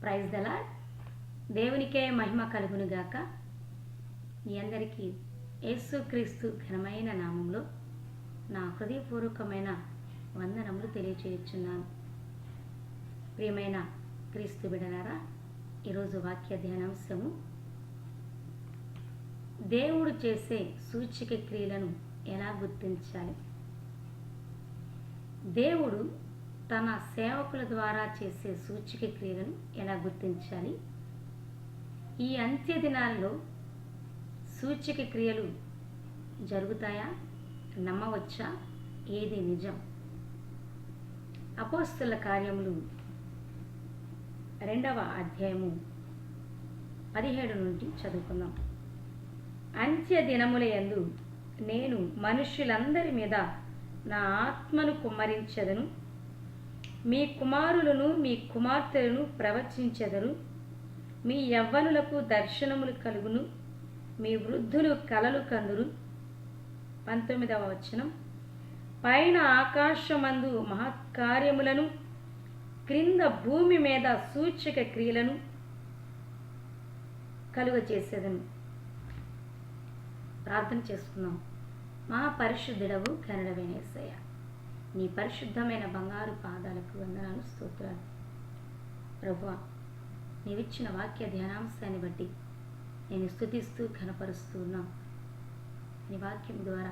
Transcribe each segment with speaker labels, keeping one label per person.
Speaker 1: Praise the lord. దేవునికే మహిమ కలుగునుగాక. మీ అందరికీ యేసుక్రీస్తు ఘనమైన నామంలో నా హృదయపూర్వకమైన వందనములు తెలియచేయుచున్నాను. ప్రియమైన క్రీస్తు బిడ్డలారా, ఈరోజు వాక్య ధ్యానాంశము దేవుడు చేసే సూచక క్రియలను ఎలా గుర్తించాలి. దేవుడు తన సేవకుల ద్వారా చేసే సూచక క్రియలను ఎలా గుర్తించాలి. ఈ అంత్య దినాల్లో సూచక క్రియలు జరుగుతాయా, నమ్మవచ్చా, ఏది నిజం? అపోస్తలుల కార్యములు 2వ అధ్యాయము 17 నుండి చదువుకుందాం. అంత్య దినముల యందు నేను మనుష్యులందరి మీద నా ఆత్మను కుమ్మరించెదను. మీ కుమారులను మీ కుమార్తెలను ప్రవచించెదరు. మీ యవ్వనులకు దర్శనములు కలుగును. మీ వృద్ధులు కలలు కందురు. 19వ వచనం. పైన ఆకాశమందు మహత్కార్యములను, క్రింద భూమి మీద సూచక క్రియలను కలుగజేసేదను. ప్రార్థన చేసుకుందాం. మహాపరిశుద్ధుడవు ఘనుడవైన యేసయ్య, నీ పరిశుద్ధమైన బంగారు పాదాలకు వందనాలు, స్తోత్రాలు. ప్రభువా, నీవిచ్చిన వాక్య ధ్యానాంశాన్ని బట్టి నేను స్తుతిస్తూ ఘనపరుస్తూ ఉన్నాం. నీ వాక్యం ద్వారా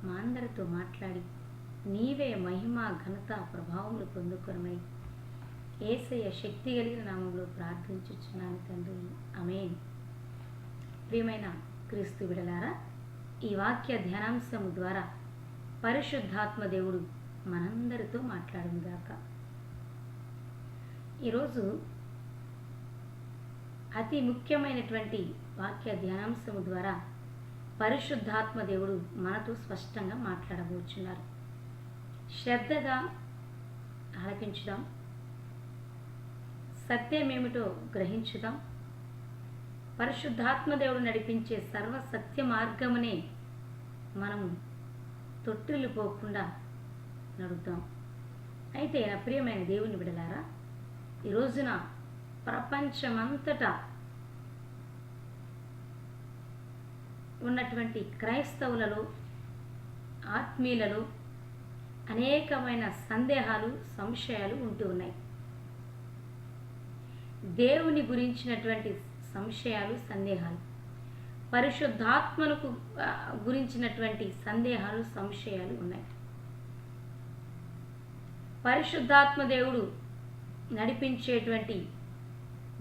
Speaker 1: మా అందరితో మాట్లాడి నీవే మహిమ ఘనత ప్రభావములు పొందుకొనమని యేసయ్య శక్తి కలిగిన నామములో ప్రార్థించుచున్నాను తండ్రి, ఆమేన్. ప్రియమైన క్రీస్తు బిడ్డలారా, ఈ వాక్య ధ్యానాంశము ద్వారా పరిశుద్ధాత్మ దేవుడు మనందరితో మాట్లాడునుగాక. ఈరోజు అతి ముఖ్యమైనటువంటి వాక్య ధ్యానాంశము ద్వారా పరిశుద్ధాత్మ దేవుడు మనతో స్పష్టంగా మాట్లాడబోచున్నారు. శ్రద్ధగా ఆలకించుదాం, సత్యమేమిటో గ్రహించుదాం. పరిశుద్ధాత్మ దేవుడు నడిపించే సర్వ సత్య మార్గమునే మనము తొట్టిల్లు పోకుండా నడుద్దాం. అయితే నా ప్రియమైన దేవుని బిడ్డలారా, ఈ రోజున ప్రపంచమంతటా ఉన్నటువంటి క్రైస్తవులలో, ఆత్మీయులలో అనేకమైన సందేహాలు, సంశయాలు ఉంటూ ఉన్నాయి. దేవుని గురించినటువంటి సంశయాలు, సందేహాలు, పరిశుద్ధాత్మకు గురించినటువంటి సందేహాలు, సంశయాలు ఉన్నాయి. పరిశుద్ధాత్మ దేవుడు నడిపించేటువంటి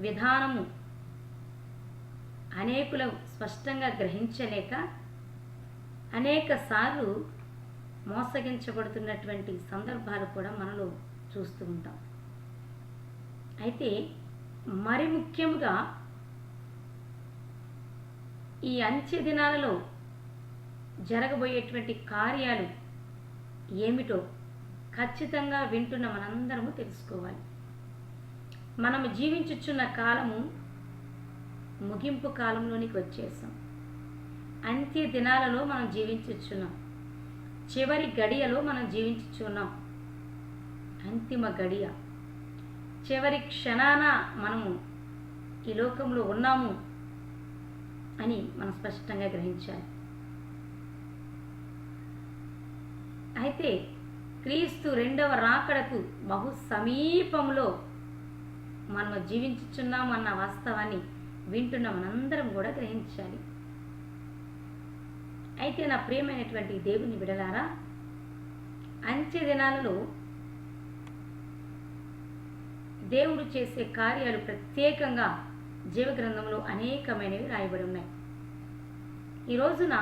Speaker 1: విధానము అనేకులు స్పష్టంగా గ్రహించలేక అనేక సార్లు మోసగించబడుతున్నటువంటి సందర్భాలు కూడా మనలో చూస్తూ ఉంటాం. అయితే మరి ముఖ్యంగా ఈ అంత్య దినాలలో జరగబోయేటువంటి కార్యాలు ఏమిటో ఖచ్చితంగా వింటున్న మనందరము తెలుసుకోవాలి. మనము జీవించుచున్న కాలము ముగింపు కాలంలోనికి వచ్చేసాం. అంత్య దినాలలో మనం జీవించుచున్నాం. చివరి గడియలో మనం జీవించుచున్నాం. అంతిమ గడియ, చివరి క్షణాన మనము ఈ లోకంలో ఉన్నాము అని మనం స్పష్టంగా గ్రహించాలి. అయితే క్రీస్తు 2వ రాకడకు బహు సమీపంలో మనం జీవించుచున్నామన్న వాస్తవాన్ని వింటున్న మనందరం కూడా గ్రహించాలి. అయితే నా ప్రియమైనటువంటి దేవుని బిడలారా, అంత్య దినాలలో దేవుడు చేసే కార్యాలు ప్రత్యేకంగా జీవగ్రంథంలో అనేకమైనవి రాయబడి ఉన్నాయి. ఈ రోజున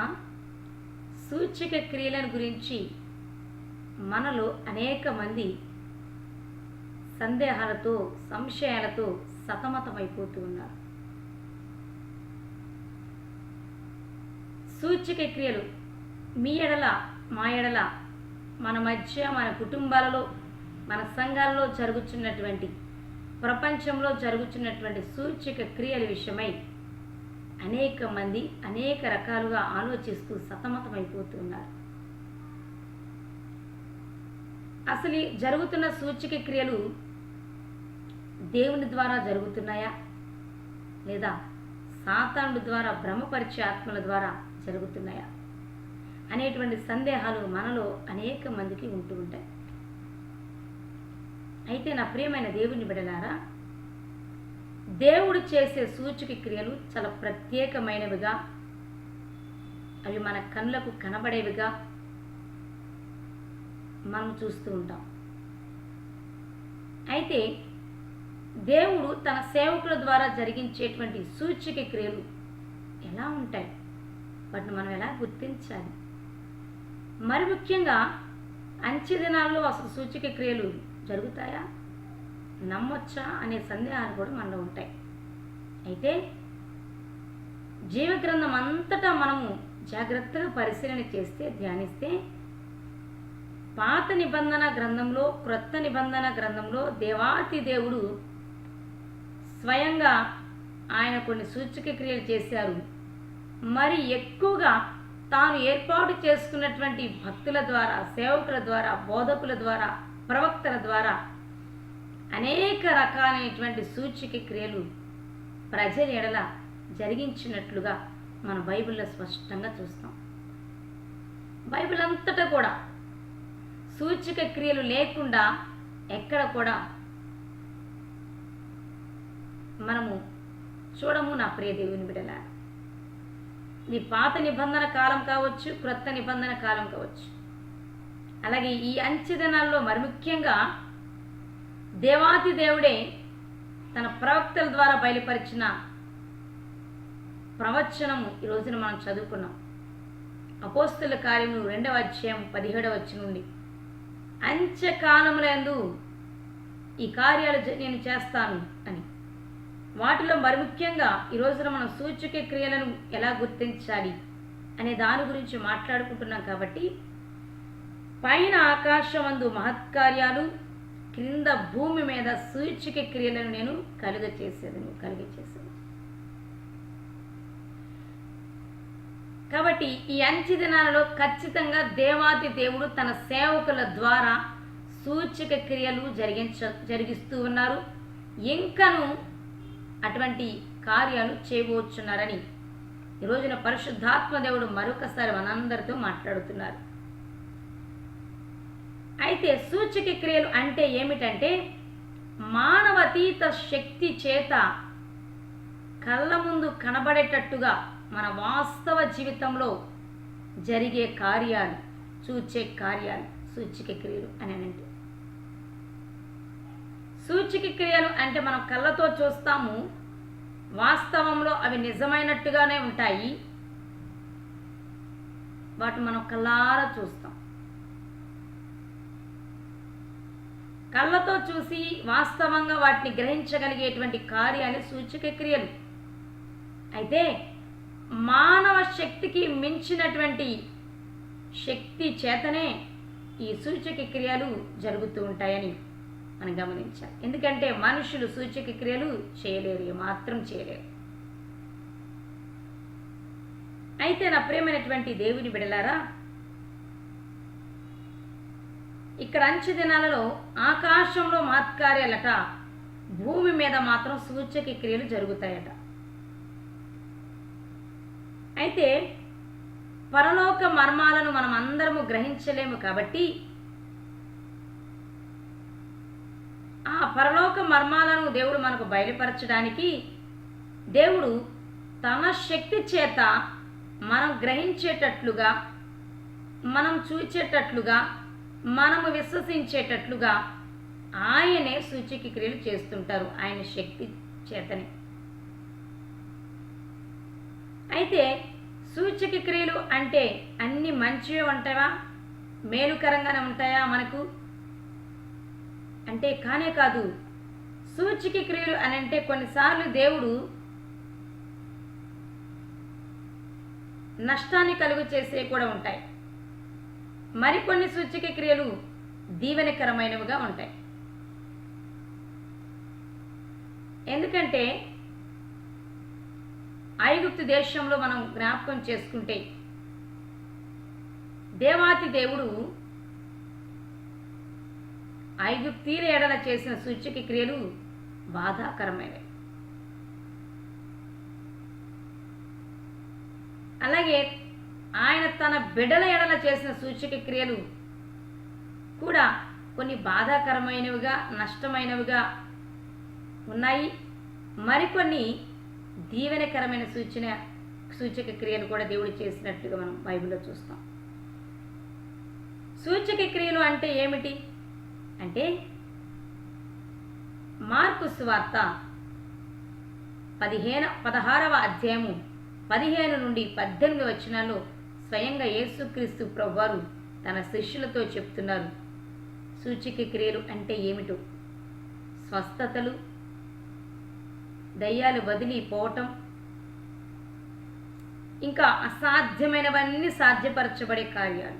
Speaker 1: సూచక క్రియలను గురించి మనలో అనేక మంది సందేహాలతో, సంశయాలతో సతమతమైపోతూ ఉన్నారు. సూచక క్రియలు మీ ఎడల, మా ఎడల, మన మధ్య, మన కుటుంబాలలో, మన సంఘాలలో జరుగుతున్నటువంటి, ప్రపంచంలో జరుగుతున్నటువంటి సూచక క్రియల విషయమై అనేక మంది అనేక రకాలుగా ఆలోచిస్తూ సతమతమైపోతున్నారు. అసలు జరుగుతున్న సూచక క్రియలు దేవుని ద్వారా జరుగుతున్నాయా, లేదా సాతానుడి ద్వారా భ్రమపరిచే ఆత్మల ద్వారా జరుగుతున్నాయా అనేటువంటి సందేహాలు మనలో అనేక మందికి ఉంటూ ఉంటాయి. అయితే నా ప్రియమైన దేవుని బిడ్డలారా, దేవుడు చేసే సూచక క్రియలు చాలా ప్రత్యేకమైనవిగా, అవి మన కళ్ళకు కనబడేవిగా మనం చూస్తూ ఉంటాం. అయితే దేవుడు తన సేవకుల ద్వారా జరిగించేటువంటి సూచక క్రియలు ఎలా ఉంటాయి, వాటిని మనం ఎలా గుర్తించాలి? మరి ముఖ్యంగా అంచె దినాల్లో అసలు సూచక క్రియలు జరుగుతాయా, నమ్మొచ్చా అనే సందేహాలు కూడా మనలో ఉంటాయి. అయితే జీవగ్రంథం అంతటా మనము జాగ్రత్తగా పరిశీలన చేస్తే, ధ్యానిస్తే, పాత నిబంధన గ్రంథంలో, క్రొత్త నిబంధన గ్రంథంలో దేవాతి దేవుడు స్వయంగా ఆయన కొన్ని సూచక క్రియలు చేశారు. మరి ఎక్కువగా తాను ఏర్పాటు చేసుకున్నటువంటి భక్తుల ద్వారా, సేవకుల ద్వారా, బోధకుల ద్వారా, ప్రవక్తల ద్వారా అనేక రకాలైనటువంటి సూచక క్రియలు ప్రజల ఎడల జరిగించినట్లుగా మన బైబిల్లో స్పష్టంగా చూస్తాం. బైబిల్ అంతటా కూడా సూచక క్రియలు లేకుండా ఎక్కడ కూడా మనము చూడము. నా ప్రియ దేవుని బిడ్డలారా, ఇది పాత నిబంధన కాలం కావచ్చు, క్రొత్త నిబంధన కాలం కావచ్చు. అలాగే ఈ అంచె దినాల్లో మరి ముఖ్యంగా దేవాతి దేవుడే తన ప్రవక్తల ద్వారా బయలుపరిచిన ప్రవచనము ఈ రోజున మనం చదువుకున్నాం. అపోస్తుల కార్యములు 2వ అధ్యాయం 17వ వచనం నుండి, అంత్యకాలములందు ఈ కార్యాలు నేను చేస్తాను అని. వాటిలో మరి ముఖ్యంగా ఈ రోజున మనం సూచక క్రియలను ఎలా గుర్తించాలి అనే దాని గురించి మాట్లాడుకుంటున్నాం. కాబట్టి పైన ఆకాశమందు మహత్కార్యాలు, క్రింద భూమి మీద సూచక క్రియలను నేను కలుగచేసేదను. కాబట్టి ఈ అంచె దినాలలో ఖచ్చితంగా దేవాది దేవుడు తన సేవకుల ద్వారా సూచక క్రియలు జరిగిస్తూ ఉన్నారు. ఇంకను అటువంటి కార్యాలు చేయబోచున్నారని ఈ రోజున పరిశుద్ధాత్మ దేవుడు మరొకసారి మనందరితో మాట్లాడుతున్నారు. అయితే సూచక క్రియలు అంటే ఏమిటంటే, మానవతీత శక్తి చేత కళ్ళ ముందు కనబడేటట్టుగా మన వాస్తవ జీవితంలో జరిగే కార్యాలు, చూచే కార్యాలు సూచక క్రియలు అని అంటే. సూచక క్రియలు అంటే మనం కళ్ళతో చూస్తాము, వాస్తవంలో అవి నిజమైనట్టుగానే ఉంటాయి. వాటిని మనం కళ్ళారా చూస్తాం. కళ్ళతో చూసి వాస్తవంగా వాటిని గ్రహించగలిగేటువంటి కార్యాలు సూచక క్రియలు. అయితే మానవ శక్తికి మించినటువంటి శక్తి చేతనే ఈ సూచక క్రియలు జరుగుతూ ఉంటాయని మనం గమనించాలి. ఎందుకంటే మనుషులు సూచక క్రియలు చేయలేరు, ఏమాత్రం చేయలేరు. అయితే నా ప్రియమైనటువంటి దేవుని బిడ్డలారా, ఇక్కడ అంచె దినాలలో ఆకాశంలో మహత్కార్యాలట, భూమి మీద మాత్రం సూచక క్రియలు జరుగుతాయట. అయితే పరలోక మర్మాలను మనం అందరము గ్రహించలేము. కాబట్టి ఆ పరలోక మర్మాలను దేవుడు మనకు బయలుపరచడానికి దేవుడు తన శక్తి చేత మనం గ్రహించేటట్లుగా, మనం చూచేటట్లుగా, మనము విశ్వసించేటట్లుగా ఆయనే సూచక క్రియలు చేస్తుంటారు, ఆయన శక్తి చేతనే. అయితే సూచక క్రియలు అంటే అన్ని మంచివే ఉంటాయా, మేలుకరంగానే ఉంటాయా మనకు అంటే కానే కాదు. సూచక క్రియలు అని అంటే కొన్నిసార్లు దేవుడు నష్టాన్ని కలుగు చేసే కూడా ఉంటాయి. మరికొన్ని సూచక క్రియలు దీవెనకరమైనవిగా ఉంటాయి. ఎందుకంటే ఐగుప్తు దేశంలో మనం జ్ఞాపకం చేసుకుంటే దేవాతి దేవుడు ఐగుప్తీయుల ఎడల చేసిన సూచక క్రియలు బాధాకరమైనవి. అలాగే ఆయన తన బిడ్డల ఎడల చేసిన సూచక క్రియలు కూడా కొన్ని బాధాకరమైనవిగా, నష్టమైనవిగా ఉన్నాయి. మరికొన్ని దీవెనకరమైన సూచక క్రియలు కూడా దేవుడు చేసినట్లుగా మనం బైబిల్లో చూస్తాం. సూచక క్రియలు అంటే ఏమిటి అంటే, మార్కు సువార్త 16వ అధ్యాయము 15 నుండి 18 వచనాల్లో స్వయంగా యేసుక్రీస్తు ప్రభువారు తన శిష్యులతో చెప్తున్నారు సూచక క్రియలు అంటే ఏమిటో. స్వస్థతలు, దయ్యాలు వదిలిపోవటం, ఇంకా అసాధ్యమైనవన్నీ సాధ్యపరచబడే కార్యాలు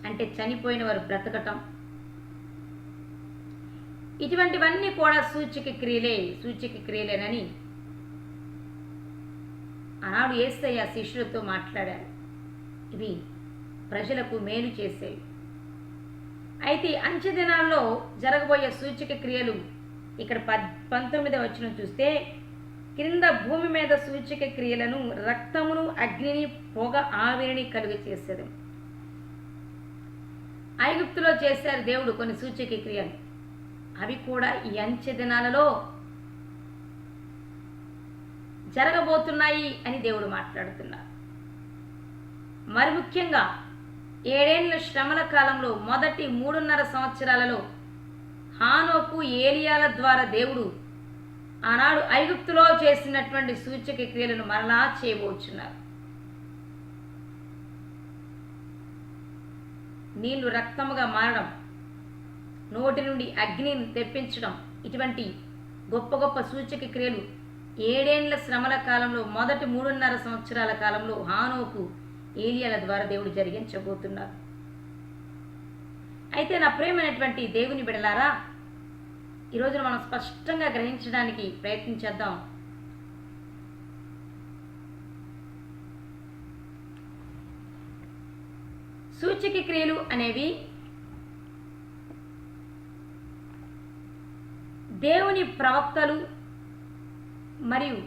Speaker 1: అంటే చనిపోయిన వారు బ్రతకటం, ఇటువంటివన్నీ కూడా సూచక క్రియలేనని ఆనాడు యేసయ్య శిష్యులతో మాట్లాడారు. ఇవి ప్రజలకు మేలు చేసేవి. అయితే అంచె దినాల్లో జరగబోయే సూచక క్రియలు ఇక్కడ 19వ వచనం చూస్తే, క్రింద భూమి మీద సూచక క్రియలను, రక్తమును, అగ్నిని, పొగ, ఆవిరిని కలుగ చేసేది. ఐగుప్తులో చేశారు దేవుడు కొన్ని సూచక క్రియలు. అవి కూడా ఈ అంచె దినాలలో జరగబోతున్నాయి అని దేవుడు మాట్లాడుతున్నారు. మరి ముఖ్యంగా 7 ఏళ్ల శ్రమల కాలంలో మొదటి 3.5 సంవత్సరాలలో హానోకు, ఏలియాల ద్వారా దేవుడు ఆనాడు ఐగుప్తులో చేసినటువంటి సూచక క్రియలను మరలా చేయబోచున్నారు. నీళ్లు రక్తముగా మారడం, నోటి నుండి అగ్నిని తెప్పించడం, ఇటువంటి గొప్ప గొప్ప సూచక క్రియలు 7 ఏళ్ల శ్రమల కాలంలో మొదటి 3.5 సంవత్సరాల కాలంలో హానోకు, ఏలియాల ద్వారా దేవుడు జరిగించబోతున్నారు. అయితే నా ప్రియమైనటువంటి దేవుని బిడ్డలారా, ఈరోజు మనం స్పష్టంగా గ్రహించడానికి ప్రయత్నించేద్దాం. సూచక క్రియలు అనేవి దేవుని ప్రవక్తలు మరియు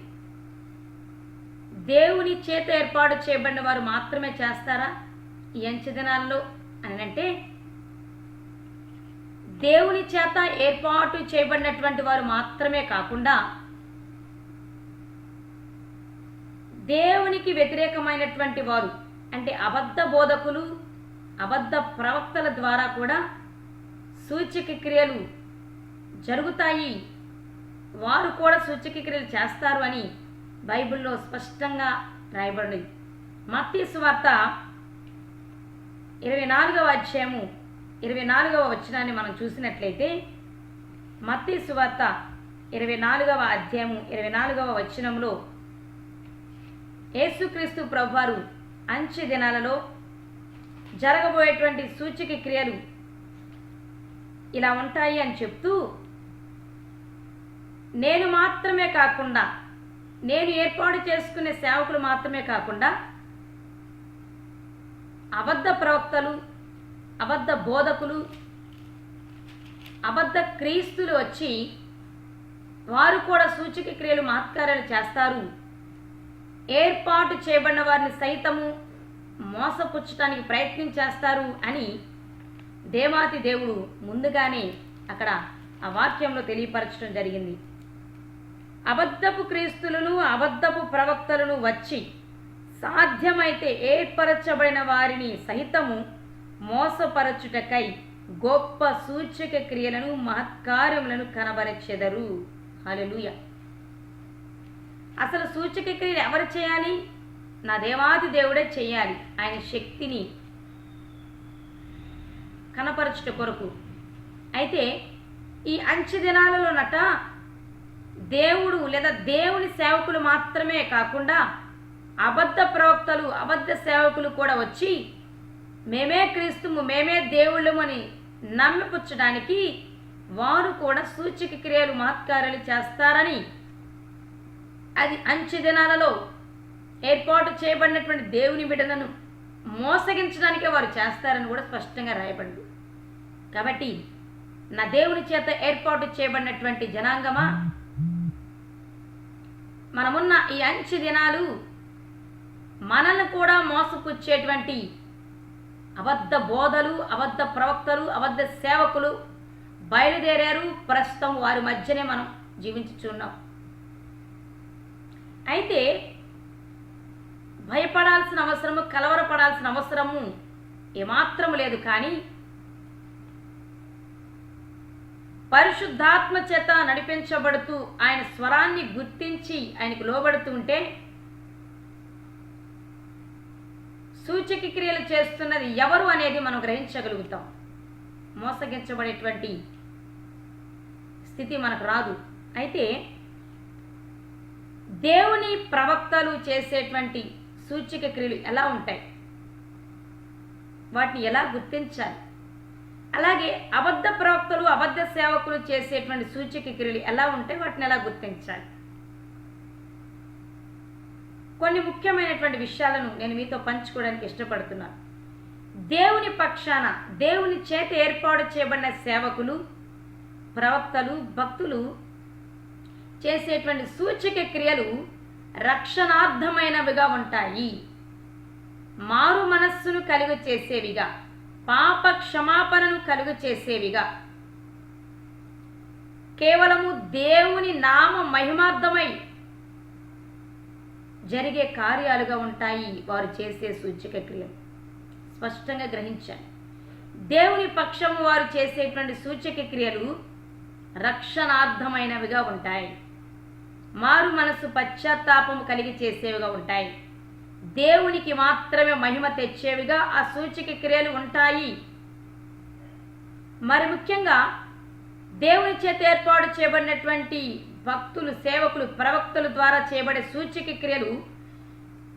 Speaker 1: దేవుని చేత ఏర్పాటు చేయబడిన వారు మాత్రమే చేస్తారా ఈ అంచె దినాల్లో అని అంటే, దేవుని చేత ఏర్పాటు చేయబడినటువంటి వారు మాత్రమే కాకుండా దేవునికి వ్యతిరేకమైనటువంటి వారు అంటే అబద్ధ బోధకులు, అబద్ధ ప్రవక్తల ద్వారా కూడా సూచక క్రియలు జరుగుతాయి, వారు కూడా సూచక క్రియలు చేస్తారు అని బైబిల్లో స్పష్టంగా రాయబడింది. మత్తయి సువార్త 24వ అధ్యాయము 24వ వచనాన్ని మనం చూసినట్లయితే, మత్తయి సువార్త 24వ అధ్యాయము 24వ వచనంలో యేసుక్రీస్తు ప్రభువారు అంచె దినాలలో జరగబోయేటువంటి సూచక క్రియలు ఇలా ఉంటాయి అని చెప్తూ, నేను మాత్రమే కాకుండా, నేను ఏర్పాటు చేసుకునే సేవకులు మాత్రమే కాకుండా అబద్ధ ప్రవక్తలు, అబద్ధ బోధకులు, అబద్ధ క్రీస్తులు వచ్చి వారు కూడా సూచక క్రియలు, మహత్కార్యాలు చేస్తారు, ఏర్పాటు చేయబడిన వారిని సైతము మోసపుచ్చటానికి ప్రయత్నం చేస్తారు అని దేవాతి దేవుడు ముందుగానే అక్కడ ఆ వాక్యంలో తెలియపరచడం జరిగింది. అబద్ధపు క్రీస్తులను, అబద్ధపు ప్రవక్తలను వచ్చి సాధ్యమైతే ఏర్పరచబడిన వారిని సహితము మోసపరచుటకై గొప్ప సూచక క్రియలను, మహత్కార్యములను కనబరచెదరు. హల్లెలూయా. అసలు సూచక క్రియలు ఎవరు చేయాలి? నా దేవాది దేవుడే చేయాలి, ఆయన శక్తిని కనపరచుట కొరకు. అయితే ఈ అంచె దినాలలోనట దేవుడు లేదా దేవుని సేవకులు మాత్రమే కాకుండా అబద్ధ ప్రవక్తలు, అబద్ధ సేవకులు కూడా వచ్చి మేమే క్రీస్తుము, మేమే దేవుళ్ళము అని నమ్మిపుచ్చడానికి వారు కూడా సూచక క్రియలు, మహత్కార్యాలు చేస్తారని, అది అంచె దినాలలో ఏర్పాటు చేయబడినటువంటి దేవుని బిడ్డలను మోసగించడానికే వారు చేస్తారని కూడా స్పష్టంగా రాయబడింది. కాబట్టి నా దేవుని చేత ఏర్పాటు చేయబడినటువంటి జనాంగమా, మనమున్న ఈ అంచె దినాలు మనల్ని కూడా మోసపుచ్చేటువంటి అబద్ధ బోధలు, అబద్ధ ప్రవక్తలు, అబద్ధ సేవకులు బయలుదేరారు. ప్రస్తుతం వారి మధ్యనే మనం జీవించుచున్నాం. అయితే భయపడాల్సిన అవసరము, కలవరపడాల్సిన అవసరము ఏమాత్రము లేదు. కానీ పరిశుద్ధాత్మ చేత నడిపించబడుతూ ఆయన స్వరాన్ని గుర్తించి ఆయనకు లోబడుతూ ఉంటే సూచక క్రియలు చేస్తున్నది ఎవరు అనేది మనం గ్రహించగలుగుతాం. మోసగించబడేటువంటి స్థితి మనకు రాదు. అయితే దేవుని ప్రవక్తలు చేసేటువంటి సూచక క్రియలు ఎలా ఉంటాయి, వాటిని ఎలా గుర్తించాలి, అలాగే అబద్ధ ప్రవక్తలు, అబద్ధ సేవకులు చేసేటువంటి సూచక క్రియలు ఎలా ఉంటాయి, వాటిని ఎలా గుర్తించాలి. కొన్ని ముఖ్యమైనటువంటి విషయాలను నేను మీతో పంచుకోవడానికి ఇష్టపడుతున్నాను. దేవుని పక్షాన, దేవుని చేత ఏర్పాటు చేయబడిన సేవకులు, ప్రవక్తలు, భక్తులు చేసేటువంటి సూచక క్రియలు రక్షణార్థమైనవిగా ఉంటాయి. మారు మనస్సును కలుగ చేసేవిగా, పాప క్షమాపణను కలుగ చేసేవిగా, కేవలము దేవుని నామ మహిమార్థమై జరిగే కార్యాలుగా ఉంటాయి వారు చేసే సూచక క్రియలు. స్పష్టంగా గ్రహించాలి. దేవుని పక్షము వారు చేసేటువంటి సూచక క్రియలు రక్షణార్థమైనవిగా ఉంటాయి. మారు మనసు, పశ్చాత్తాపము కలిగి చేసేవిగా ఉంటాయి. దేవునికి మాత్రమే మహిమ తెచ్చేవిగా ఆ సూచక క్రియలు ఉంటాయి. మరి ముఖ్యంగా దేవుని చేత ఏర్పాటు చేయబడినటువంటి భక్తులు, సేవకులు, ప్రవక్తల ద్వారా చేయబడే సూచక క్రియలు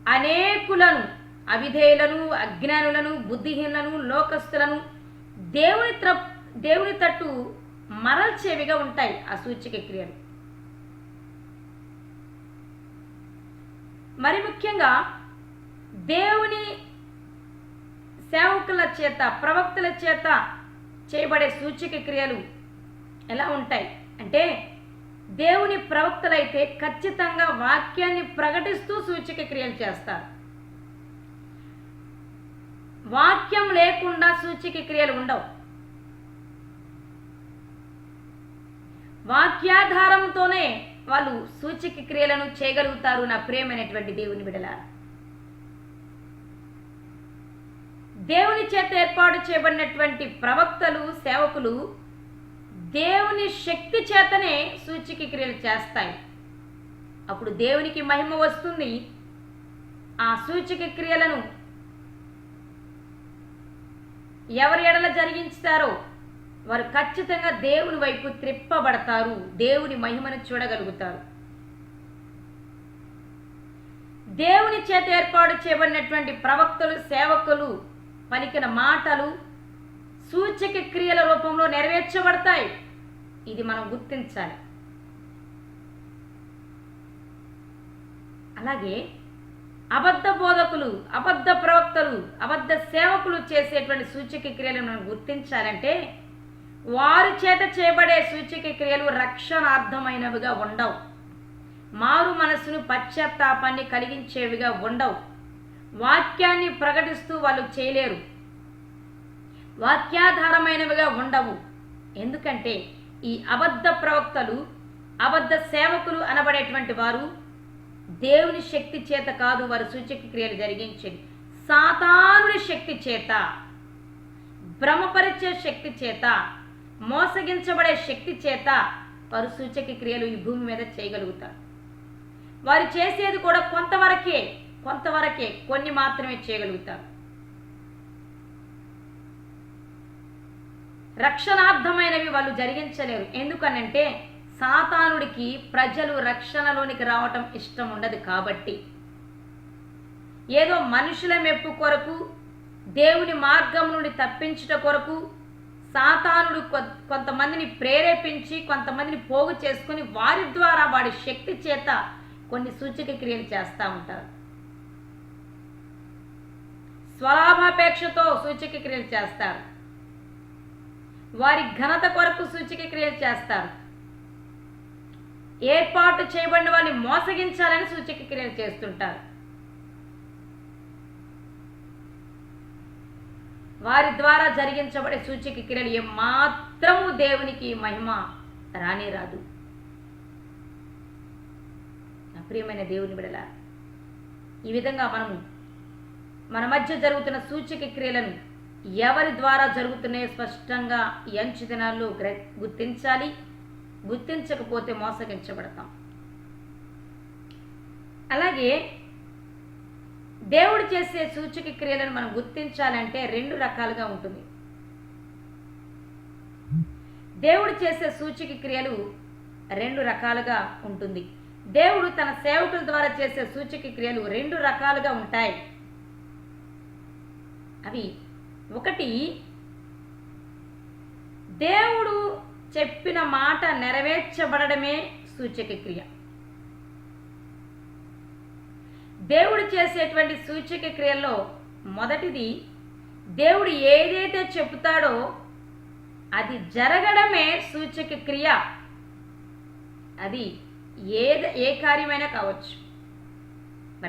Speaker 1: అనేకులను, అవిధేయులను, అజ్ఞానులను, బుద్ధిహీనులను, లోకస్తులను దేవుని తట్టు మరల్చేవిగా ఉంటాయి ఆ సూచక క్రియలు. మరి ముఖ్యంగా దేవుని సేవకుల చేత, ప్రవక్తల చేత చేయబడే సూచక క్రియలు ఎలా ఉంటాయి అంటే, దేవుని ప్రవక్తలైతే ఖచ్చితంగా వాక్యాన్ని ప్రకటిస్తూ సూచక క్రియలు చేస్తారు. వాక్యం లేకుండా సూచక క్రియలు ఉండవు. వాక్యాధారంతోనే వాళ్ళు సూచక క్రియలను చేయగలుగుతారు. నా ప్రియమైనటువంటి దేవుని బిడ్డలారా, దేవుని చేత ఏర్పాటు చేయబడినటువంటి ప్రవక్తలు, సేవకులు దేవుని శక్తి చేతనే సూచక క్రియలు చేస్తాయి. అప్పుడు దేవునికి మహిమ వస్తుంది. ఆ సూచక క్రియలను ఎవరి ఎడల జరిగించుతారో వారు ఖచ్చితంగా దేవుని వైపు త్రిప్పబడతారు. దేవుని మహిమను చూడగలుగుతారు. దేవుని చేత ఏర్పాటు చేయబడినటువంటి ప్రవక్తలు, సేవకులు పలికిన మాటలు సూచక క్రియల రూపంలో నెరవేర్చబడతాయి. ఇది మనం గుర్తించాలి. అలాగే అబద్ధ బోధకులు, అబద్ధ ప్రవక్తలు, అబద్ధ సేవకులు చేసేటువంటి సూచక క్రియలను మనం గుర్తించాలంటే వారి చేత చేయబడే సూచక క్రియలు రక్షణార్థమైనవిగా ఉండవు. మారు మనసును, పశ్చాత్తాపాన్ని కలిగించేవిగా ఉండవు. వాక్యాన్ని ప్రకటిస్తూ వాళ్ళు చేయలేరు. వాక్యాధారమైనవిగా ఉండవు. ఎందుకంటే ఈ అబద్ధ ప్రవక్తలు, అబద్ధ సేవకులు అనబడేటువంటి వారు దేవుని శక్తి చేత కాదు వారు సూచక క్రియలు జరిగించేది. సాతానుడి శక్తి చేత, భ్రమపరిచే శక్తి చేత, మోసగించబడే శక్తి చేత వారు సూచక క్రియలు ఈ భూమి మీద చేయగలుగుతారు. వారు చేసేది కూడా కొంతవరకే, కొన్ని మాత్రమే చేయగలుగుతారు. రక్షణార్థమైనవి వాళ్ళు జరిగించలేరు. ఎందుకనంటే సాతానుడికి ప్రజలు రక్షణలోనికి రావటం ఇష్టం ఉండదు. కాబట్టి ఏదో మనుషుల మెప్పు కొరకు, దేవుని మార్గం నుండి తప్పించుట కొరకు సాతానుడు కొంతమందిని ప్రేరేపించి, కొంతమందిని పోగు చేసుకుని వారి ద్వారా వాడి శక్తి చేత కొన్ని సూచక క్రియలు చేస్తూ ఉంటారు. స్వలాభాపేక్షతో సూచక క్రియలు చేస్తారు. వారి ఘనత కొరకు సూచక క్రియలు చేస్తారు. ఏర్పాటు చేయబడిన వాళ్ళని మోసగించాలని సూచక క్రియలు చేస్తుంటారు. వారి ద్వారా జరిగించబడే సూచక క్రియలు ఏమాత్రము దేవునికి మహిమ రానే రాదు. ప్రియమైన దేవుని బిడ్డలారా, ఈ విధంగా మనము మన మధ్య జరుగుతున్న సూచక క్రియలను ఎవరి ద్వారా జరుగుతున్నాయో స్పష్టంగా ఈ అంచు దినాల్లో గుర్తించాలి. గుర్తించకపోతే మోసగించబడతాం. అలాగే దేవుడు చేసే సూచక క్రియలను మనం గుర్తించాలంటే 2 రకాలుగా ఉంటుంది. దేవుడు చేసే సూచక క్రియలు 2 రకాలుగా ఉంటుంది. దేవుడు తన సేవకుల ద్వారా చేసే సూచక క్రియలు 2 రకాలుగా ఉంటాయి. అవి ఒకటి, దేవుడు చెప్పిన మాట నెరవేర్చబడమే సూచక క్రియ. దేవుడు చేసేటువంటి సూచక క్రియల్లో మొదటిది, దేవుడు ఏదైతే చెబుతాడో అది జరగడమే సూచక క్రియ. అది ఏ కార్యమైనా కావచ్చు,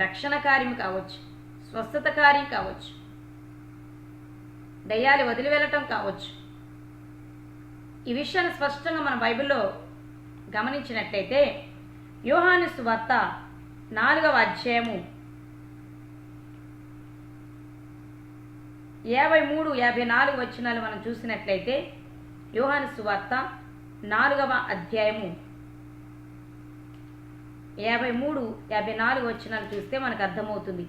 Speaker 1: రక్షణ కార్యం కావచ్చు, స్వస్థత కార్యం కావచ్చు, దయ్యాలు వదిలి వెళ్ళటం కావచ్చు. ఈ విషయాన్ని స్పష్టంగా మన బైబిల్లో గమనించినట్లయితే యోహాను సువార్త 4వ అధ్యాయము 53-54 వచనాలు మనం చూసినట్లయితే, యోహాను సువార్త 4వ అధ్యాయము 53-54 వచనాలు చూస్తే మనకు అర్థమవుతుంది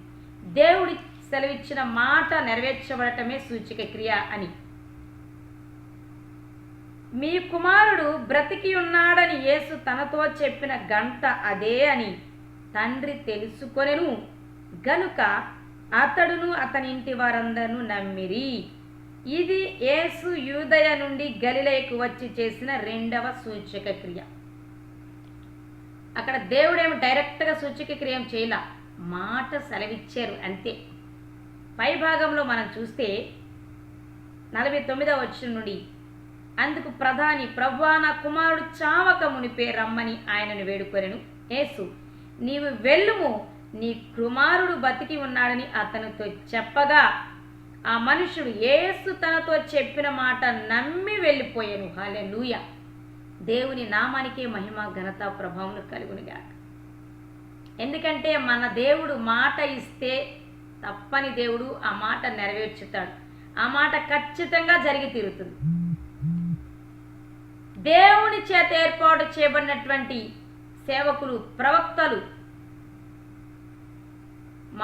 Speaker 1: దేవుడి సెలవిచ్చిన మాట నెరవేర్చబడటమే సూచక క్రియ అని. మీ కుమారుడు బ్రతికి ఉన్నాడని యేసు తనతో చెప్పిన గంట అదే అని తండ్రి తెలుసుకొనెను గనుక అతడును అతని ఇంటి వారందరూ నమ్మిరి. ఇది యేసు యూదయ నుండి గలిలయకు వచ్చి చేసిన 2వ సూచక క్రియ. అక్కడ దేవుడేమో డైరెక్ట్గా సూచక క్రియ చేయలా, మాట సెలవిచ్చారు అంతే. పై భాగంలో మనం చూస్తే 49వ వచనం నుండి, అందుకు ప్రధాని, ప్రభువా, నా కుమారుడు చావక మునిపే రమ్మని ఆయనను వేడుకొనెను. యేసు, నీవు వెళ్ళుము, నీ కుమారుడు బతికి ఉన్నాడని అతనితో చెప్పగా ఆ మనుషుడు యేసు తనతో చెప్పిన మాట నమ్మి వెళ్ళిపోయాను. హల్లెలూయా. దేవుని నామానికే మహిమ, ఘనత, ప్రభావం కలుగునుగాక. ఎందుకంటే మన దేవుడు మాట ఇస్తే తప్పని దేవుడు ఆ మాట నెరవేర్చుతాడు. ఆ మాట ఖచ్చితంగా జరిగి తీరుతుంది. దేవుని చేత ఏర్పాటు చేయబడినటువంటి సేవకులు, ప్రవక్తలు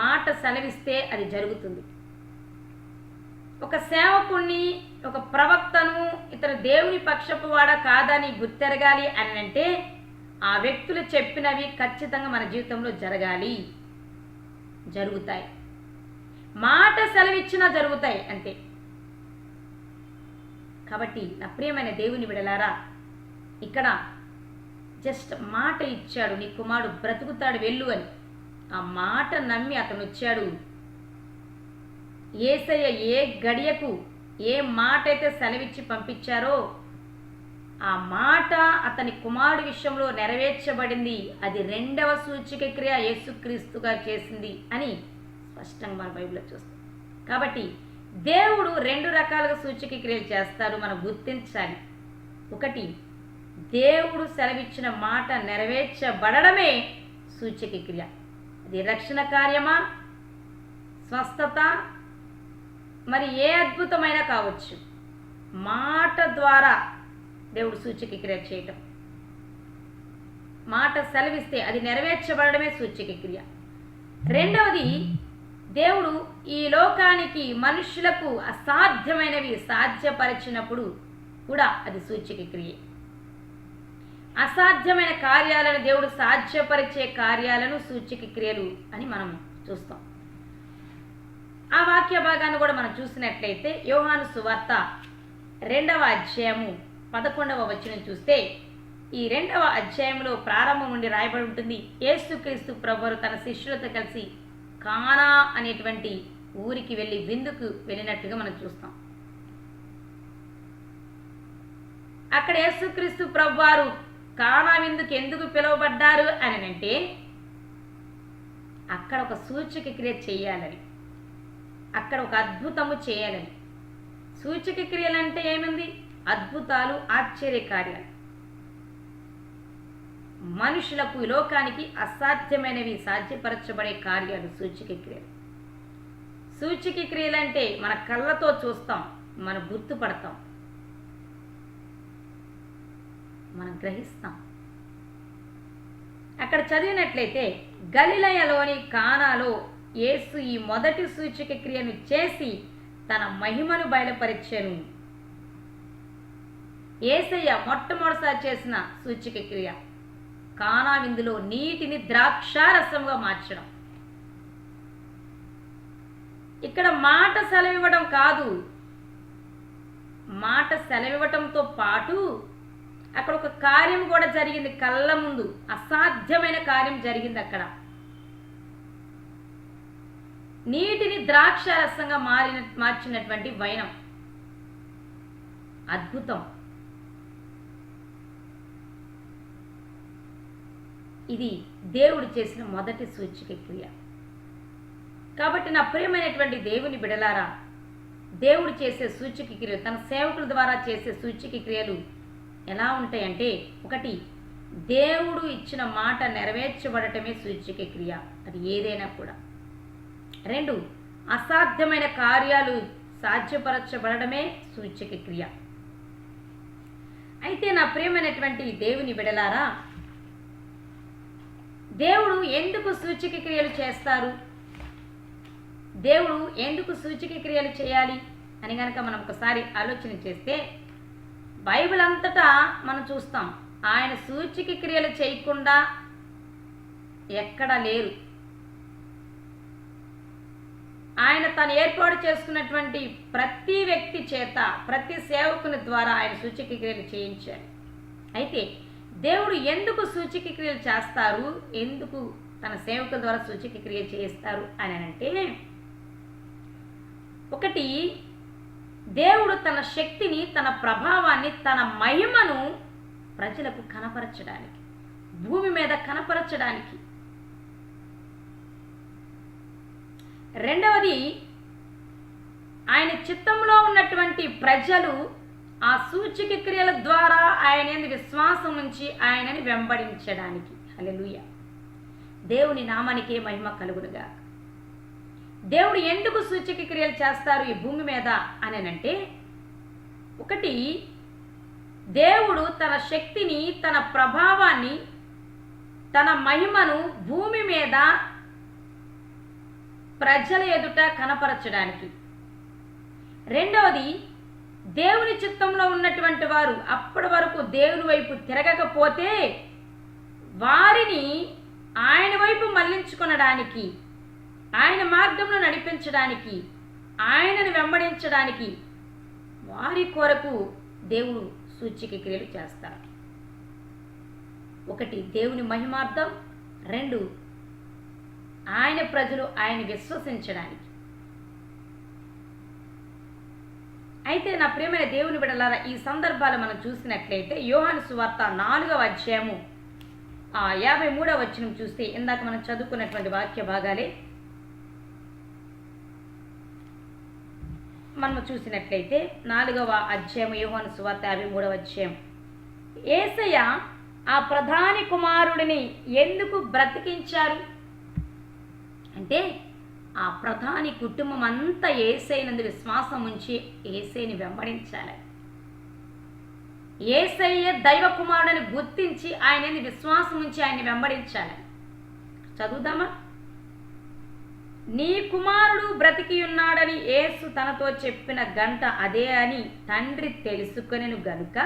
Speaker 1: మాట సెలవిస్తే అది జరుగుతుంది. ఒక సేవకుణ్ణి, ఒక ప్రవక్తను ఇతను దేవుని పక్షపు వాడా కాదని గుర్తెరగాలి అని అంటే ఆ వ్యక్తులు చెప్పినవి ఖచ్చితంగా మన జీవితంలో జరగాలి, జరుగుతాయి. మాట సెలవిచ్చినా జరుగుతాయి అంతే. కాబట్టి నా ప్రియమైన దేవుని బిడ్డలారా, ఇక్కడ జస్ట్ మాట ఇచ్చాడు, నీ కుమారుడు బ్రతుకుతాడు, వెళ్ళు అని. ఆ మాట నమ్మి అతను వచ్చాడు. యేసయ్య ఏ గడియకు ఏ మాట అయితే సెలవిచ్చి పంపించారో ఆ మాట అతని కుమారుడి విషయంలో నెరవేర్చబడింది. అది 2వ సూచక క్రియ యేసుక్రీస్తుగా చేసింది అని స్పష్టంగా మన బైబిల్లో చూస్తాం. కాబట్టి దేవుడు 2 రకాలుగా సూచక క్రియలు చేస్తారు, మనం గుర్తించాలి. ఒకటి, దేవుడు సెలవిచ్చిన మాట నెరవేర్చబడడమే సూచక క్రియ. అది రక్షణ కార్యమా, స్వస్థత, మరి ఏ అద్భుతమైనా కావచ్చు. మాట ద్వారా దేవుడు సూచక క్రియ చేయటం, మాట సెలవిస్తే అది నెరవేర్చబడమే సూచక క్రియ. 2వది, దేవుడు ఈ లోకానికి, మనుషులకు అసాధ్యమైనవి సాధ్యపరిచినప్పుడు కూడా అది సూచక క్రియ. అసాధ్యమైన కార్యాలను దేవుడు సాధ్యపరిచే కార్యాలను సూచక క్రియలు అని మనం చూస్తాం. ఆ వాక్య భాగాన్ని కూడా మనం చూసినట్లయితే యోహాను సువార్త 2వ అధ్యాయము 11వ వచనం చూస్తే, ఈ 2వ అధ్యాయంలో ప్రారంభం నుండి రాయబడి ఉంటుంది, యేసుక్రీస్తు ప్రభువు తన శిష్యులతో కలిసి కానా అనేటువంటి ఊరికి వెళ్ళి విందుకు వెళ్ళినట్టుగా మనం చూస్తాం. అక్కడ యేసుక్రీస్తు ప్రభువారు కానా విందుకు ఎందుకు పిలువబడ్డారు అని అంటే అక్కడ ఒక సూచక క్రియ చేయాలని, అక్కడ ఒక అద్భుతము చేయాలని. సూచక క్రియలంటే ఏముంది? అద్భుతాలు, ఆశ్చర్యకార్యాలు. మనుషులకు, లోకానికి అసాధ్యమైనవి సాధ్యపరచబడే కార్యాలు సూచక క్రియలు. సూచక క్రియలంటే మన కళ్ళతో చూస్తాం, మనం గుర్తుపడతాం, మనం గ్రహిస్తాం. అక్కడ చదివినట్లయితే గలిలయలోని కానాలో యేసు ఈ మొదటి సూచక క్రియను చేసి తన మహిమను బయలుపరిచెను. యేసయ్య మొట్టమొదటిసారి చేసిన సూచక క్రియ కానా విందులో నీటిని ద్రాక్షారసంగా మార్చడం. ఇక్కడ మాట సెలవివ్వడం కాదు, మాట సెలవివ్వటంతో పాటు అక్కడ ఒక కార్యం కూడా జరిగింది. కళ్ళ ముందు అసాధ్యమైన కార్యం జరిగింది. అక్కడ నీటిని ద్రాక్షారసంగా మార్చినటువంటి వైనం, అద్భుతం. ఇది దేవుడు చేసిన మొదటి సూచక క్రియ. కాబట్టి నా ప్రియమైనటువంటి దేవుని బిడలారా, దేవుడు చేసే సూచక క్రియలు, తన సేవకుల ద్వారా చేసే సూచక క్రియలు ఎలా ఉంటాయంటే, ఒకటి, దేవుడు ఇచ్చిన మాట నెరవేర్చబడటమే సూచక క్రియ, అది ఏదైనా కూడా. రెండు, అసాధ్యమైన కార్యాలు సాధ్యపరచబడమే సూచక క్రియ. అయితే నా ప్రియమైనటువంటి దేవుని బిడలారా, దేవుడు ఎందుకు సూచక క్రియలు చేస్తారు, దేవుడు ఎందుకు సూచక క్రియలు చేయాలి అని కనుక మనం ఒకసారి ఆలోచన చేస్తే, బైబిల్ అంతటా మనం చూస్తాం ఆయన సూచక క్రియలు చేయకుండా ఎక్కడా లేరు. ఆయన తను ఏర్పాటు చేసుకున్నటువంటి ప్రతి వ్యక్తి చేత, ప్రతి సేవకుని ద్వారా ఆయన సూచక క్రియలు చేయించాడు. అయితే దేవుడు ఎందుకు సూచక క్రియలు చేస్తారు, ఎందుకు తన సేవకుల ద్వారా సూచక క్రియ చేస్తారు అని అంటే, ఒకటి, దేవుడు తన శక్తిని, తన ప్రభావాన్ని, తన మహిమను ప్రజలకు కనపరచడానికి, భూమి మీద కనపరచడానికి. రెండవది, ఆయన చిత్తంలో ఉన్నటువంటి ప్రజలు ఆ సూచక క్రియల ద్వారా ఆయన విశ్వాసం ఉంచి ఆయనని వెంబడించడానికి. హల్లెలూయా, దేవుని నామానికే మహిమ కలుగునుగా. దేవుడు ఎందుకు సూచక క్రియలు చేస్తారు ఈ భూమి మీద అని అంటే, ఒకటి, దేవుడు తన శక్తిని, తన ప్రభావాన్ని, తన మహిమను భూమి మీద ప్రజల ఎదుట కనపరచడానికి. రెండవది, దేవుని చిత్తంలో ఉన్నటువంటి వారు అప్పటి వరకు దేవుని వైపు తిరగకపోతే వారిని ఆయన వైపు మళ్లించుకొనడానికి, ఆయన మార్గంలో నడిపించడానికి, ఆయనను వెంబడించడానికి వారి కొరకు దేవుడు సూచక క్రియలు చేస్తారు. ఒకటి, దేవుని మహిమార్థం. రెండు, ఆయన ప్రజలు ఆయన విశ్వసించడానికి. అయితే నా ప్రియమైన దేవుని బిడ్డలారా, ఈ సందర్భాలు మనం చూసినట్లయితే యోహాను సువార్త 4వ అధ్యాయము 53వ వచనం చూస్తే, ఇందాక మనం చదువుకున్నటువంటి వాక్య భాగాలే మనం చూసినట్లయితే 4వ అధ్యాయం యోహాను సువార్త 53వ అధ్యాయం, యేసయ్య ఆ ప్రధాని కుమారుడిని ఎందుకు బ్రతికించారు అంటే, ఆ ప్రధాని కుటుంబం అంతా యేసయ్యనందు విశ్వాసం ఉంచి యేసయ్యని వెంబడించాలి. యేసయ్య దైవ కుమారుడిని గుర్తించి ఆయన విశ్వాసం ఉంచి ఆయన్ని వెంబడించాలి. చదువుదామా? నీ కుమారుడు బ్రతికి ఉన్నాడని యేసు తనతో చెప్పిన గంట అదే అని తండ్రి తెలుసుకొనెను గనుక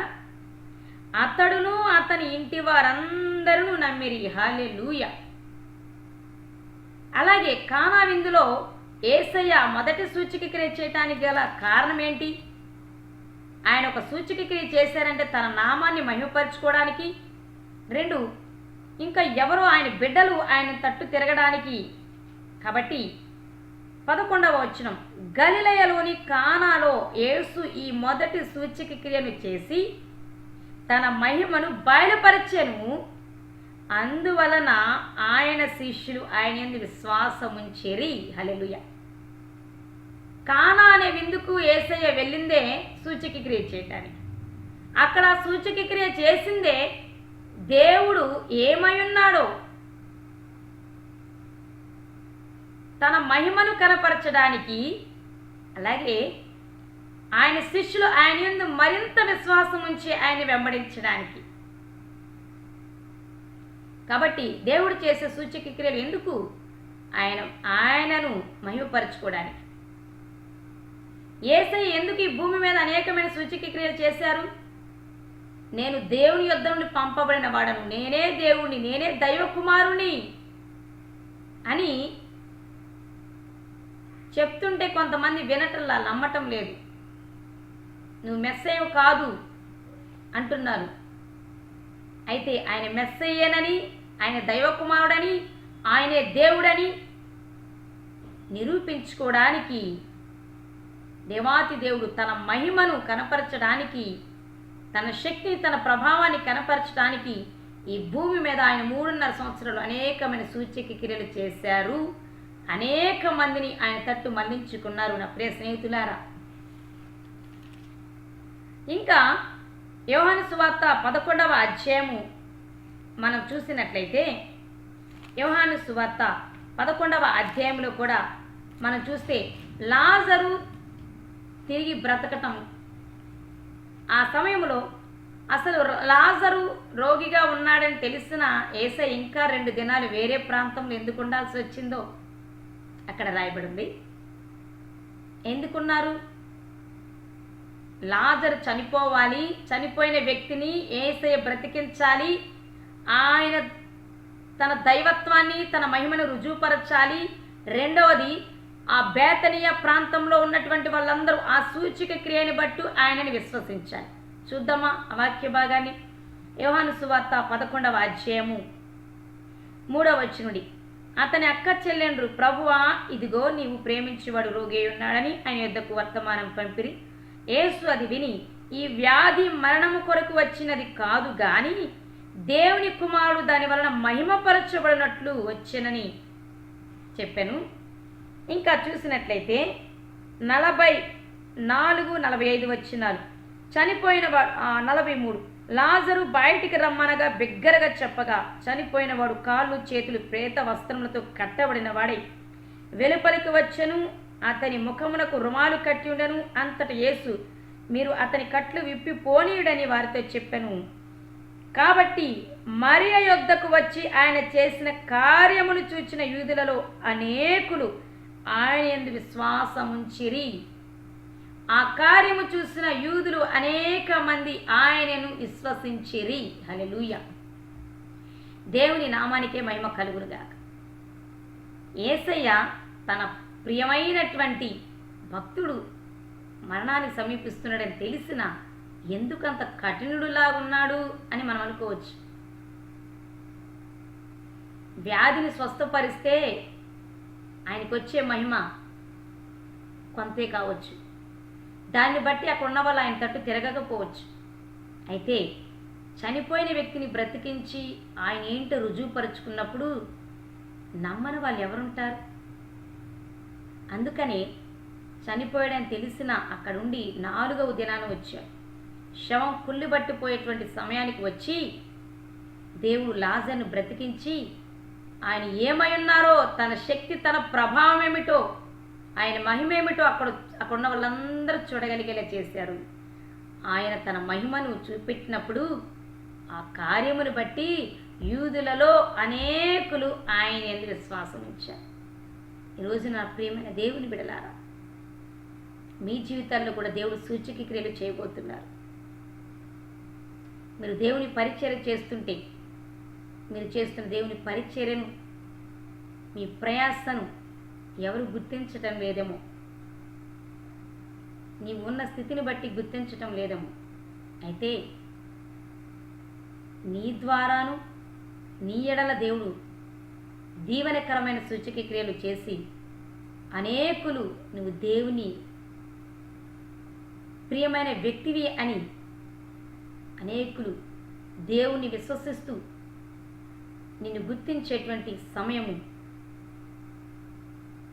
Speaker 1: అతడును అతని ఇంటి వారందరూ నమ్మిరి. హల్లెలూయా. అలాగే కానా విందులో యేసయ్య మొదటి సూచక క్రియ చేయటానికి గల కారణం ఏంటి? ఆయన ఒక సూచక క్రియ చేశారంటే తన నామాన్ని మహిమపరచుకోవడానికి. రెండు, ఇంకా ఎవరో ఆయన బిడ్డలు ఆయన తట్టు తిరగడానికి. కాబట్టి 11వ వచనం, గలిలయలోని కానాలో యేసు ఈ మొదటి సూచక క్రియను చేసి తన మహిమను బయలుపరచెను. అందువలన ఆయన శిష్యులు ఆయన యందు విశ్వాసముంచిరి. హల్లెలూయా. కానా అనే విందుకు యేసయ్య వెళ్ళిందే సూచక క్రియ చేయటానికి. అక్కడ సూచక క్రియ చేసిందే దేవుడు ఏమై ఉన్నాడో తన మహిమను కనపరచడానికి, అలాగే ఆయన శిష్యులు ఆయన యందు మరింత విశ్వాసం ఉంచి ఆయన వెంబడించడానికి. కాబట్టి దేవుడు చేసే సూచక క్రియలు ఎందుకు? ఆయనను మహిమపరచుకోవడానికి. యేసయ్య ఎందుకు ఈ భూమి మీద అనేకమైన సూచక క్రియలు చేశారు? నేను దేవుని యొద్ద నుండి పంపబడిన వాడను, నేనే దేవుణ్ణి, నేనే దైవ కుమారుని అని చెప్తుంటే కొంతమంది వినటంలా, నమ్మటం లేదు. నువ్వు మెస్సయ్య కాదు అంటున్నారు. అయితే ఆయన మెస్సయ్యనని, ఆయన దైవకుమారుడని, ఆయనే దేవుడని నిరూపించుకోవడానికి దేవాతి దేవుడు తన మహిమను కనపరచడానికి, తన శక్తిని, తన ప్రభావాన్ని కనపరచడానికి ఈ భూమి మీద ఆయన 3.5 సంవత్సరాలు అనేకమైన సూచక క్రియలు చేశారు. అనేక మందిని ఆయన తట్టు మళ్లించుకున్నారు. నా ప్రియ స్నేహితులారా, ఇంకా యోహాను సువార్త 11వ అధ్యాయము మనం చూసినట్లయితే, యోహాను సువార్త 11వ అధ్యాయంలో కూడా మనం చూస్తే లాజరు తిరిగి బ్రతకటం. ఆ సమయంలో అసలు లాజరు రోగిగా ఉన్నాడని తెలిసిన యేసయ్య ఇంకా 2 దినాలు వేరే ప్రాంతంలో ఎందుకు ఉండాల్సి వచ్చిందో అక్కడ రాయబడింది. ఎందుకున్నారు? లాజరు చనిపోవాలి, చనిపోయిన వ్యక్తిని యేసయ్య బ్రతికించాలి, ఆయన తన దైవత్వాన్ని, తన మహిమను రుజువుపరచాలి. రెండవది, ఆ బేతనియా ప్రాంతంలో ఉన్నటువంటి వాళ్ళందరూ ఆ సూచక క్రియని బట్టి ఆయనని విశ్వసించాలి. చూద్దామా ఆ వాక్య భాగాన్ని? యోహాను సువార్త 11వ అధ్యాయము 3వ వచనం. అతని అక్క చెల్లెండ్రు, ప్రభువా, ఇదిగో నీవు ప్రేమించేవాడు రోగి ఉన్నాడని ఆయన యొద్దకు వర్తమానం పంపిరి. యేసు అది విని, ఈ వ్యాధి మరణము కొరకు వచ్చినది కాదు గాని దేవుని కుమారుడు దాని వలన మహిమపరచబడినట్లు వచ్చెనని చెప్పాను. ఇంకా చూసినట్లయితే 44-45 వచనాలు. చనిపోయిన వాడు 43, లాజరు బయటికి రమ్మనగా బిగ్గరగా చెప్పగా చనిపోయిన వాడు కాళ్ళు చేతులు ప్రేత వస్త్రములతో కట్టబడిన వాడై వెలుపలికి వచ్చెను. అతని ముఖమునకు రుమాలు కట్టి ఉండెను. అంతట యేసు, మీరు అతని కట్లు విప్పి పోనీయుడని వారితో చెప్పెను. కాబట్టి మరియ యొద్దకు వచ్చి ఆయన చేసిన కార్యమును చూచిన యూదులలో అనేకులు ఆయన యందు విశ్వాసముంచిరి. ఆ కార్యము చూసిన యూదులు అనేక మంది ఆయనను విశ్వసించిరి. హల్లెలూయా. దేవుని నామానికే మహిమ కలుగునుగాక. యేసయ్య తన ప్రియమైనటువంటి భక్తుడు మరణాన్ని సమీపిస్తున్నాడని తెలిసిన ఎందుకంత కఠినుడులా ఉన్నాడు అని మనం అనుకోవచ్చు. వ్యాధిని స్వస్థపరిస్తే ఆయనకు వచ్చే మహిమ కొంతే కావచ్చు. దాన్ని బట్టి అక్కడ ఉన్న వాళ్ళు ఆయన తట్టు తిరగకపోవచ్చు. అయితే చనిపోయిన వ్యక్తిని బ్రతికించి ఆయన ఏంటో రుజువుపరుచుకున్నప్పుడు నమ్మని వాళ్ళు ఎవరుంటారు? అందుకని చనిపోయాడని తెలిసిన అక్కడుండి 4వ దినాన వచ్చాడు. శవం కుళ్ళి బట్టిపోయేటువంటి సమయానికి వచ్చి దేవుడు లాజరును బ్రతికించి ఆయన ఏమై ఉన్నారో, తన శక్తి, తన ప్రభావం ఏమిటో, ఆయన మహిమేమిటో అక్కడ ఉన్న వాళ్ళందరూ చూడగలిగేలా చేశారు. ఆయన తన మహిమను చూపెట్టినప్పుడు ఆ కార్యమును బట్టి యూదులలో అనేకులు ఆయన యందు విశ్వాసం ఉంచారు. ఈరోజు నా ప్రియమైన దేవుని బిడలారా, మీ జీవితాల్లో కూడా దేవుడు సూచక క్రియలు చేయబోతున్నారు. మీరు దేవుని పరిచర్య చేస్తుంటే, మీరు చేస్తున్న దేవుని పరిచర్యను, మీ ప్రయాసను ఎవరు గుర్తించటం లేదేమో, నీవు ఉన్న స్థితిని బట్టి గుర్తించటం లేదేమో. అయితే నీ ద్వారాను నీ ఎడల దేవుడు దీవెనకరమైన సూచక క్రియలు చేసి అనేకులు నువ్వు దేవుని ప్రియమైన వ్యక్తివి అని అనేకులు దేవుని విశ్వసిస్తూ నిన్ను గుర్తించేటువంటి సమయము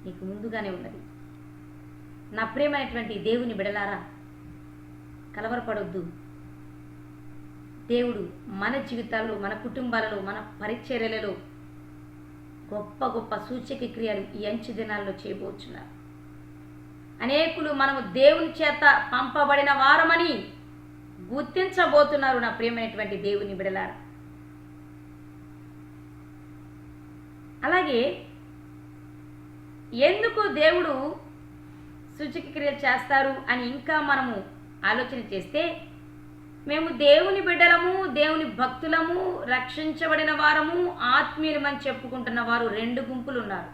Speaker 1: నీకు ముందుగానే ఉన్నది. నా ప్రియమైనటువంటి దేవుని బిడలారా, కలవరపడొద్దు. దేవుడు మన జీవితాల్లో, మన కుటుంబాలలో, మన పరిచర్యలలో గొప్ప గొప్ప సూచక క్రియలు ఈ అంచు దినాల్లో చేయబోతున్నారు. అనేకులు మనము దేవుని చేత పంపబడిన వారమని గుర్తించబోతున్నారు. నా ప్రియమైనటువంటి దేవుని బిడలారా, అలాగే ఎందుకు దేవుడు సూచక క్రియలు చేస్తారు అని ఇంకా మనము ఆలోచన చేస్తే, మేము దేవుని బిడ్డలము, దేవుని భక్తులము, రక్షించబడిన వారము, ఆత్మీయులమని చెప్పుకుంటున్న వారు 2 గుంపులు ఉన్నారు.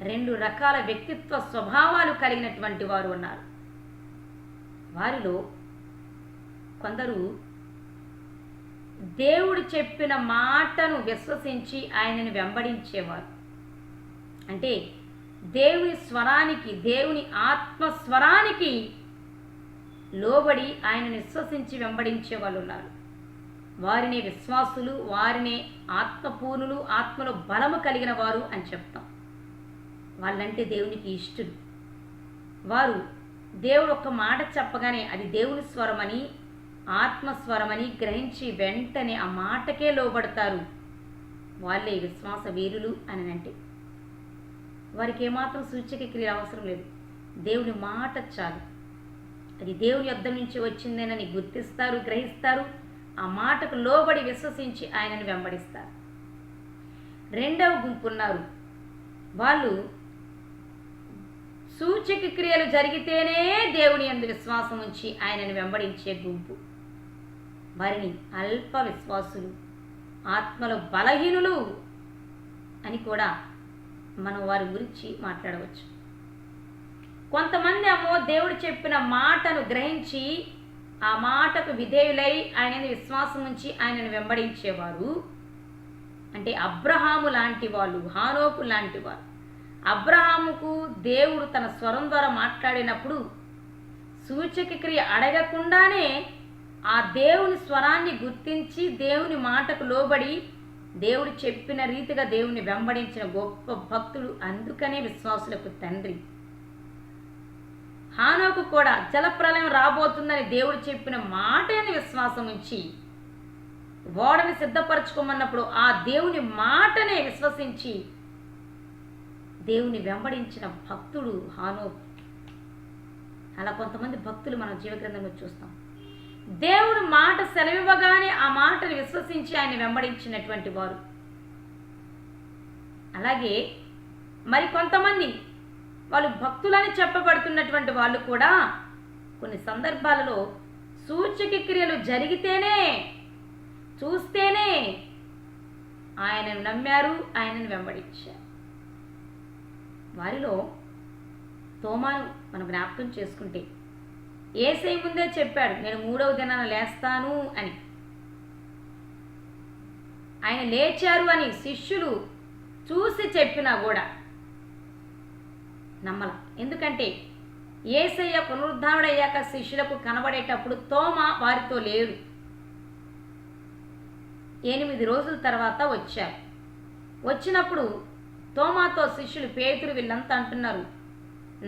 Speaker 1: 2 రకాల వ్యక్తిత్వ స్వభావాలు కలిగినటువంటి వారు ఉన్నారు. వారిలో కొందరు దేవుడు చెప్పిన మాటను విశ్వసించి ఆయనను వెంబడించేవారు. అంటే దేవుని స్వరానికి, దేవుని ఆత్మస్వరానికి లోబడి ఆయనను విశ్వసించి వెంబడించే వాళ్ళు ఉన్నారు. వారినే విశ్వాసులు, వారినే ఆత్మపూర్ణులు, ఆత్మలో బలము కలిగిన వారు అని చెప్తాం. వాళ్ళంటే దేవునికి ఇష్టలు. వారు దేవుడు ఒక్క మాట చెప్పగానే అది దేవుని స్వరమని, ఆత్మస్వరమని గ్రహించి వెంటనే ఆ మాటకే లోబడతారు. వాళ్ళే విశ్వాస వీరులు అని అంటే. వారికి ఏమాత్రం సూచక క్రియ అవసరం లేదు. దేవుని మాట చాలు. అది దేవుని యొద్ద నుంచి వచ్చిందేనని గుర్తిస్తారు, గ్రహిస్తారు. ఆ మాటకు లోబడి విశ్వసించి ఆయనను వెంబడిస్తారు. 2వ గుంపు ఉన్నారు. వాళ్ళు సూచక క్రియలు జరిగితేనే దేవుని యందు విశ్వాసం ఉంచి ఆయనను వెంబడించే గుంపు. వారిని అల్ప విశ్వాసులు, ఆత్మలో బలహీనులు అని కూడా మనం వారి గురించి మాట్లాడవచ్చు. కొంతమంది ఏమో దేవుడు చెప్పిన మాటను గ్రహించి ఆ మాటకు విధేయులై ఆయనను విశ్వాసం ఉంచి ఆయనను వెంబడించేవారు. అంటే అబ్రహాము లాంటి వాళ్ళు, హానోకు లాంటి వారు. అబ్రహాముకు దేవుడు తన స్వరం ద్వారా మాట్లాడినప్పుడు సూచక క్రియ అడగకుండానే ఆ దేవుని స్వరాన్ని గుర్తించి దేవుని మాటకు లోబడి దేవుడు చెప్పిన రీతిగా దేవుని వెంబడించిన గొప్ప భక్తుడు. అందుకనే విశ్వాసులకు తండ్రి. హానోకు కూడా జలప్రలయం రాబోతుందని దేవుడు చెప్పిన మాటని విశ్వాసం ఉంచి ఓడని సిద్ధపరచుకోమన్నప్పుడు ఆ దేవుని మాటనే విశ్వసించి దేవుని వెంబడించిన భక్తుడు హానోకు. అలా కొంతమంది భక్తులు మన జీవగ్రంథంలో చూస్తాం. దేవుడు మాట సెలవివ్వగానే ఆ మాటను విశ్వసించి ఆయన వెంబడించినటువంటి వారు. అలాగే మరి కొంతమంది వాళ్ళు భక్తులని చెప్పబడుతున్నటువంటి వాళ్ళు కూడా కొన్ని సందర్భాలలో సూచక క్రియలు జరిగితేనే, చూస్తేనే ఆయనను నమ్మారు, ఆయనను వెంబడించారు. వారిలో తోమాను మనం జ్ఞాపకం చేసుకుంటే యేసయ్య ముందే చెప్పాడు, నేను 3వ దినాన లేస్తాను అని. ఆయన లేచారు అని శిష్యులు చూసి చెప్పినా కూడా నమ్మల. ఎందుకంటే యేసయ్య పునరుద్ధానుడయ్యాక శిష్యులకు కనబడేటప్పుడు తోమా వారితో లేడు. 8 రోజుల తర్వాత వచ్చారు. వచ్చినప్పుడు తోమాతో శిష్యులు, పేతురు వీళ్ళంతా అంటున్నారు,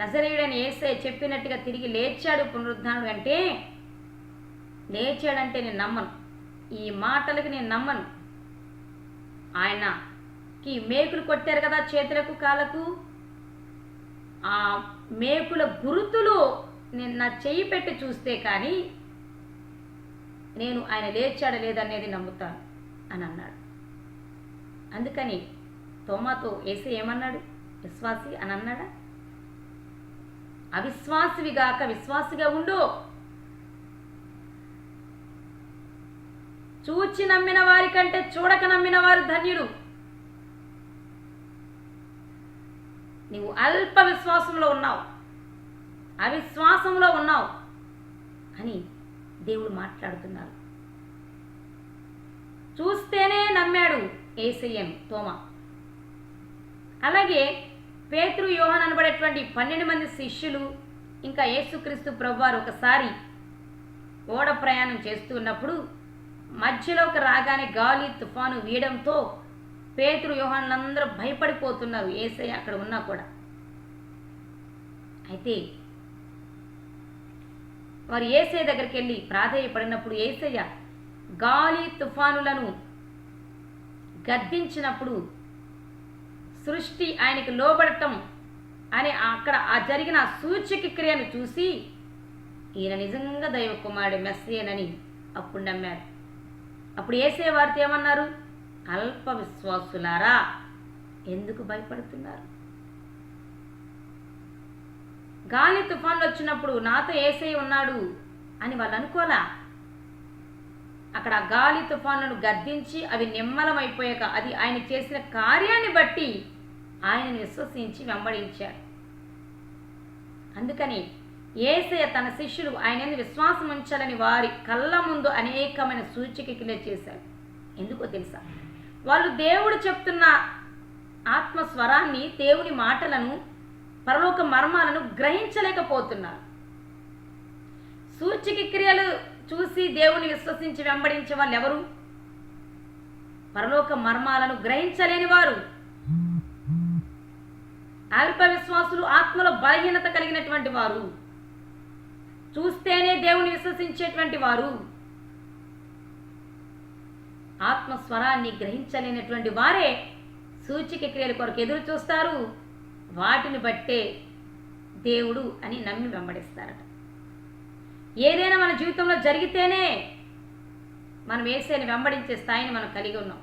Speaker 1: నజరేయుడైన యేసయ్య చెప్పినట్టుగా తిరిగి లేచాడు పునరుద్ధానుడు అంటే, లేచాడంటే నేను నమ్మను, ఈ మాటలకి నేను నమ్మను. ఆయనకి మేకులు కొట్టారు కదా చేతులకు కాళ్ళకు, ఆ మేకుల గుర్తులు నేను నా చెయ్యి పెట్టి చూస్తే కానీ నేను ఆయన లేచాడు లేదనేది నమ్ముతాను అని అన్నాడు. అందుకని తోమాతో యేసయ్య ఏమన్నాడు? విశ్వాసి అని అన్నాడా? అవిశ్వాసివిగాక విశ్వాసిగా ఉండు. చూచి నమ్మిన వారి కంటే చూడక నమ్మిన వారు ధన్యుడు. నీవు అల్ప విశ్వాసంలో ఉన్నావు, అవిశ్వాసంలో ఉన్నావు అని దేవుడు మాట్లాడుతున్నారు. చూస్తేనే నమ్మాడు యేసయ్యను తోమా. అలాగే పేతురు, యోహాను అనబడేటువంటి 12 మంది శిష్యులు ఇంకా యేసుక్రీస్తు ప్రభువారు ఒకసారి ఓడ ప్రయాణం చేస్తూ ఉన్నప్పుడు మధ్యలోకి రాగానే గాలి తుఫాను వీయడంతో పేతురు యోహానులందరూ భయపడిపోతున్నారు, యేసయ్య అక్కడ ఉన్నా కూడా. అయితే వారు యేసయ్య దగ్గరికి వెళ్ళి ప్రాధేయపడినప్పుడు యేసయ్య గాలి తుఫానులను గద్దించినప్పుడు సృష్టి ఆయనకి లోబడటం అని అక్కడ ఆ జరిగిన సూచక క్రియను చూసి ఈయన నిజంగా దైవ కుమారుడు మెస్సియేనని అప్పుడు నమ్మారు. అప్పుడు యేసయ్య వారితో ఏమన్నారు? అల్ప విశ్వాసులారా, ఎందుకు భయపడుతున్నారు? గాలి తుఫాన్లు వచ్చినప్పుడు నాతో యేసయ్య ఉన్నాడు అని వాళ్ళు అనుకోలా. అక్కడ గాలి తుఫాన్లను గద్దించి అవి నిమ్మలమైపోయాక అది ఆయన చేసిన కార్యాన్ని బట్టి ఆయనను విశ్వసించి వెంబడించాడు. అందుకని యేసయ్య తన శిష్యులు ఆయన విశ్వాసం ఉంచాలని వారి కళ్ళ ముందు అనేకమైన సూచక క్రియలు చేశాడు. ఎందుకో తెలుసా? వాళ్ళు దేవుడు చెప్తున్న ఆత్మస్వరాన్ని, దేవుని మాటలను, పరలోక మర్మాలను గ్రహించలేకపోతున్నారు. సూచక క్రియలు చూసి దేవుని విశ్వసించి వెంబడించే వాళ్ళు ఎవరు? పరలోక మర్మాలను గ్రహించలేని వారు, అల్ప విశ్వాసులు, ఆత్మలో బలహీనత కలిగినటువంటి వారు, చూస్తేనే దేవుని విశ్వసించేటువంటి వారు, ఆత్మస్వరాన్ని గ్రహించలేనటువంటి వారే సూచక క్రియల కొరకు ఎదురు చూస్తారు. వాటిని బట్టే దేవుడు అని నమ్మి వెంబడిస్తారట. ఏదైనా మన జీవితంలో జరిగితేనే మనం యేసయ్యని వెంబడించే స్థాయిని మనం కలిగి ఉన్నాం.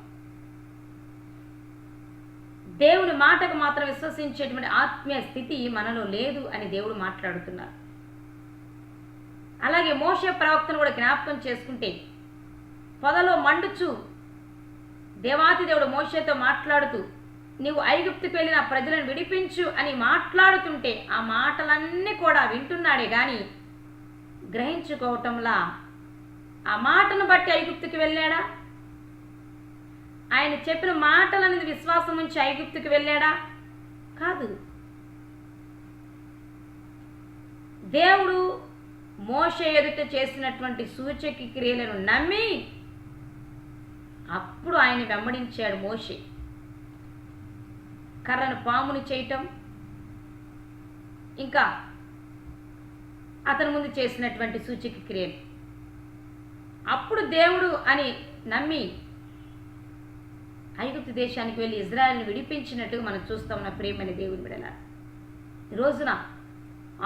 Speaker 1: దేవుని మాటకు మాత్రం విశ్వసించేటువంటి ఆత్మీయ స్థితి మనలో లేదు అని దేవుడు మాట్లాడుతున్నారు. అలాగే మోషే ప్రవక్తను కూడా జ్ఞాపకం చేసుకుంటే, పొదలో మండుచు దేవాతి దేవుడు మోషేతో మాట్లాడుతూ నీవు ఐగుప్తుకు వెళ్ళి నా ప్రజలను విడిపించు అని మాట్లాడుతుంటే ఆ మాటలన్నీ కూడా వింటున్నాడే కానీ గ్రహించుకోవటంలా ఆ మాటను బట్టి ఐగుప్తుకి వెళ్ళాడా? ఆయన చెప్పిన మాటలనేది విశ్వాసం ఉంచి ఐగుప్తుకి వెళ్ళాడా? కాదు. దేవుడు మోషే ఎదుట చేసినటువంటి సూచక క్రియలను నమ్మి అప్పుడు ఆయన వెంబడించాడు. మోషే కర్రను పాముని చేయటం, ఇంకా అతని ముందు చేసినటువంటి సూచక క్రియలు, అప్పుడు దేవుడు అని నమ్మి ఐగుప్తు దేశానికి వెళ్ళి ఇజ్రాయెల్ని విడిపించినట్టుగా మనం చూస్తా ఉన్న ప్రేమని దేవుని బిడ్డలారా. ఈ రోజున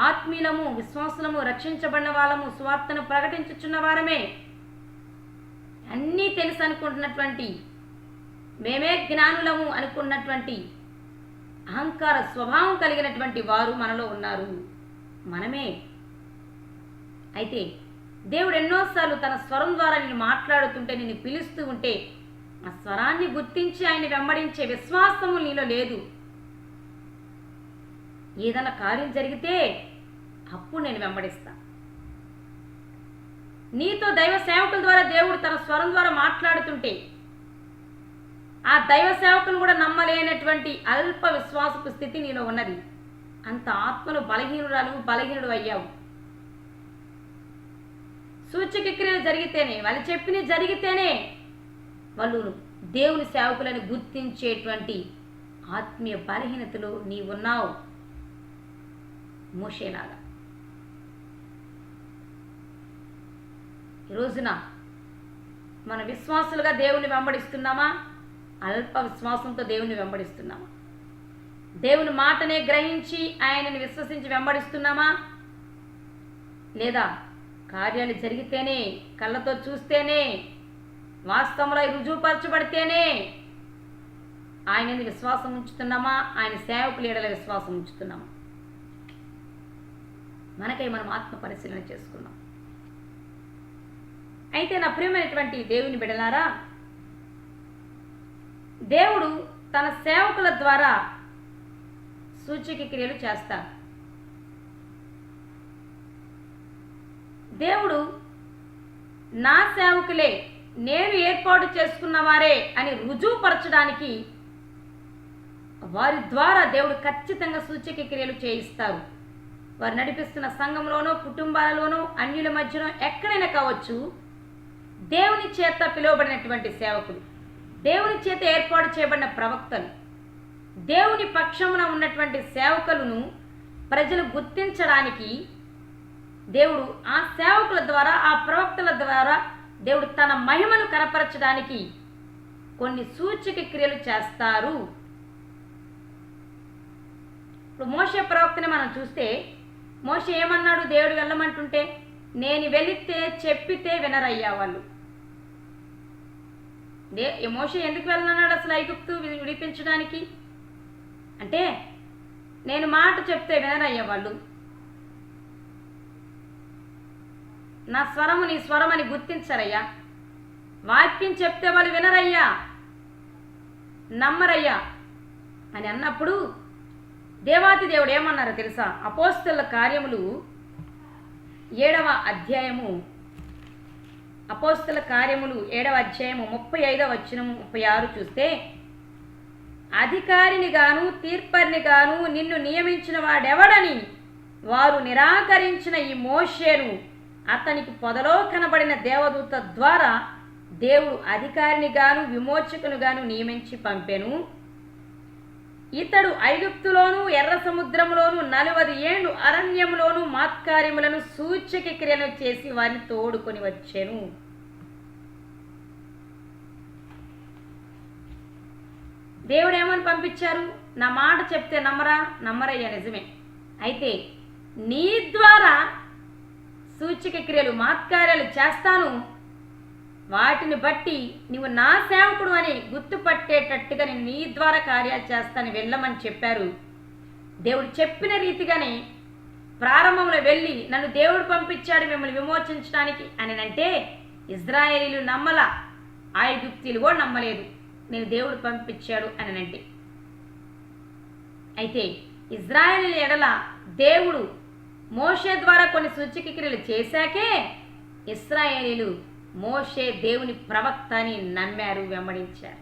Speaker 1: ఆత్మీయులము, విశ్వాసులము, రక్షించబడిన వాళ్ళము, సువార్తను ప్రకటించుచున్న వారమే, అన్నీ తెలుసు అనుకుంటున్నటువంటి, మేమే జ్ఞానులము అనుకున్నటువంటి అహంకార స్వభావం కలిగినటువంటి వారు మనలో ఉన్నారు, మనమే. అయితే దేవుడు ఎన్నోసార్లు తన స్వరం ద్వారా నిన్ను మాట్లాడుతుంటే, నిన్ను పిలుస్తూ ఉంటే ఆ స్వరాన్ని గుర్తించి ఆయన వెంబడించే విశ్వాసము నీలో లేదు. ఏదైనా కార్యం జరిగితే అప్పుడు నేను వెంబడిస్తా. నీతో దైవ సేవకుల ద్వారా దేవుడు తన స్వరం ద్వారా మాట్లాడుతుంటే ఆ దైవ సేవకులు కూడా నమ్మలేనటువంటి అల్ప విశ్వాసపు స్థితి నీలో ఉన్నది. అంత ఆత్మలో బలహీనుడు అయ్యావు. సూచక క్రియలు జరిగితేనే, వాళ్ళు చెప్పినవి జరిగితేనే వాళ్ళు దేవుని సేవకులను గుర్తించేటువంటి ఆత్మీయ బలహీనతలో నీవున్నావు. మోషేలాగా ఈ రోజున మన విశ్వాసులుగా దేవుని వెంబడిస్తున్నామా? అల్ప విశ్వాసంతో దేవుని వెంబడిస్తున్నామా? దేవుని మాటనే గ్రహించి ఆయనను విశ్వసించి వెంబడిస్తున్నామా? లేదా కార్యాలు జరిగితేనే, కళ్ళతో చూస్తేనే, వాస్తవంలో రుజువుపరచబడితేనే ఆయనని విశ్వాసం ఉంచుతున్నామా? ఆయన సేవకుల ఎడల విశ్వాసం ఉంచుతున్నామా? మనకై మనం ఆత్మ పరిశీలన చేసుకున్నాం. అయితే నా ప్రియమైనటువంటి దేవుని బిడ్డలారా, దేవుడు తన సేవకుల ద్వారా సూచక క్రియలు చేస్తారు. దేవుడు నా సేవకులే, నేను ఏర్పాటు చేసుకున్న వారే అని రుజువుపరచడానికి వారి ద్వారా దేవుడు ఖచ్చితంగా సూచక క్రియలు చేయిస్తారు. వారు నడిపిస్తున్న సంఘంలోనో, కుటుంబాలలోనో, అన్యుల మధ్యనో ఎక్కడైనా కావచ్చు, దేవుని చేత పిలువబడినటువంటి సేవకులు, దేవుని చేత ఏర్పాటు చేయబడిన ప్రవక్తలు, దేవుని పక్షమున ఉన్నటువంటి సేవకులను ప్రజలు గుర్తించడానికి దేవుడు ఆ సేవకుల ద్వారా, ఆ ప్రవక్తల ద్వారా దేవుడు తన మహిమను కనపరచడానికి కొన్ని సూచక క్రియలు చేస్తారు. ఇప్పుడు మోషే ప్రవక్తని మనం చూస్తే, మోషే ఏమన్నాడు? దేవుడు వెళ్ళమంటుంటే, నేను వెళితే చెప్పితే వినరయ్యా వాళ్ళు. మోషే ఎందుకు వెళ్ళనన్నాడు అసలు ఐగుప్తు విడిపించడానికి? అంటే నేను మాట చెప్తే వినరయ్యా వాళ్ళు, నా స్వరము నీ స్వరం అని గుర్తించరయ్యా, వాక్యం చెప్తే వాళ్ళు వినరయ్యా, నమ్మరయ్యా అని అన్నప్పుడు దేవాతి దేవుడు ఏమన్నారో తెలుసా? అపోస్తలుల కార్యములు 7వ అధ్యాయము, అపోస్తలుల కార్యములు 7వ అధ్యాయము 35వ వచనము 36 చూస్తే, అధికారిని గాను తీర్పరిని గాను నిన్ను నియమించిన వాడెవడని వారు నిరాకరించిన ఈ మోషేను అతనికి పొదలో కనబడిన దేవదూత ద్వారా దేవుడు అధికారిని గాను విమోచకుని గాను నియమించి పంపెను. ఇతడు ఐగుప్తులోను ఎర్ర సముద్రములోను 40 ఏళ్ళు అరణ్యములోను మాత్కార్యములను సూచక క్రియలను చేసి వారిని తోడుకొని వచ్చాను. దేవుడు ఏమని పంపించారు? నా మాట చెప్తే నమ్మరయ్యా, నిజమే. అయితే నీ ద్వారా సూచక క్రియలు, మాత్కార్యాలు చేస్తాను, వాటిని బట్టి నువ్వు నా సేవకుడు అని గుర్తుపట్టేటట్టుగా నేను నీ ద్వారా కార్యాలు చేస్తాను, వెళ్ళమని చెప్పారు. దేవుడు చెప్పిన రీతిగానే ప్రారంభంలో వెళ్ళి, నన్ను దేవుడు పంపించాడు మిమ్మల్ని విమోచించడానికి అని అంటే ఇజ్రాయేలీలు నమ్మల, ఐగుప్తీయులు కూడా నమ్మలేదు నేను దేవుడు పంపించాడు అని అంటే. అయితే ఇజ్రాయేలీల ఎడల దేవుడు మోషే ద్వారా కొన్ని సూచక క్రియలు చేశాకే ఇశ్రాయేలీలు మోషే దేవుని ప్రవక్త అని నమ్మారు, వెంబడించారు.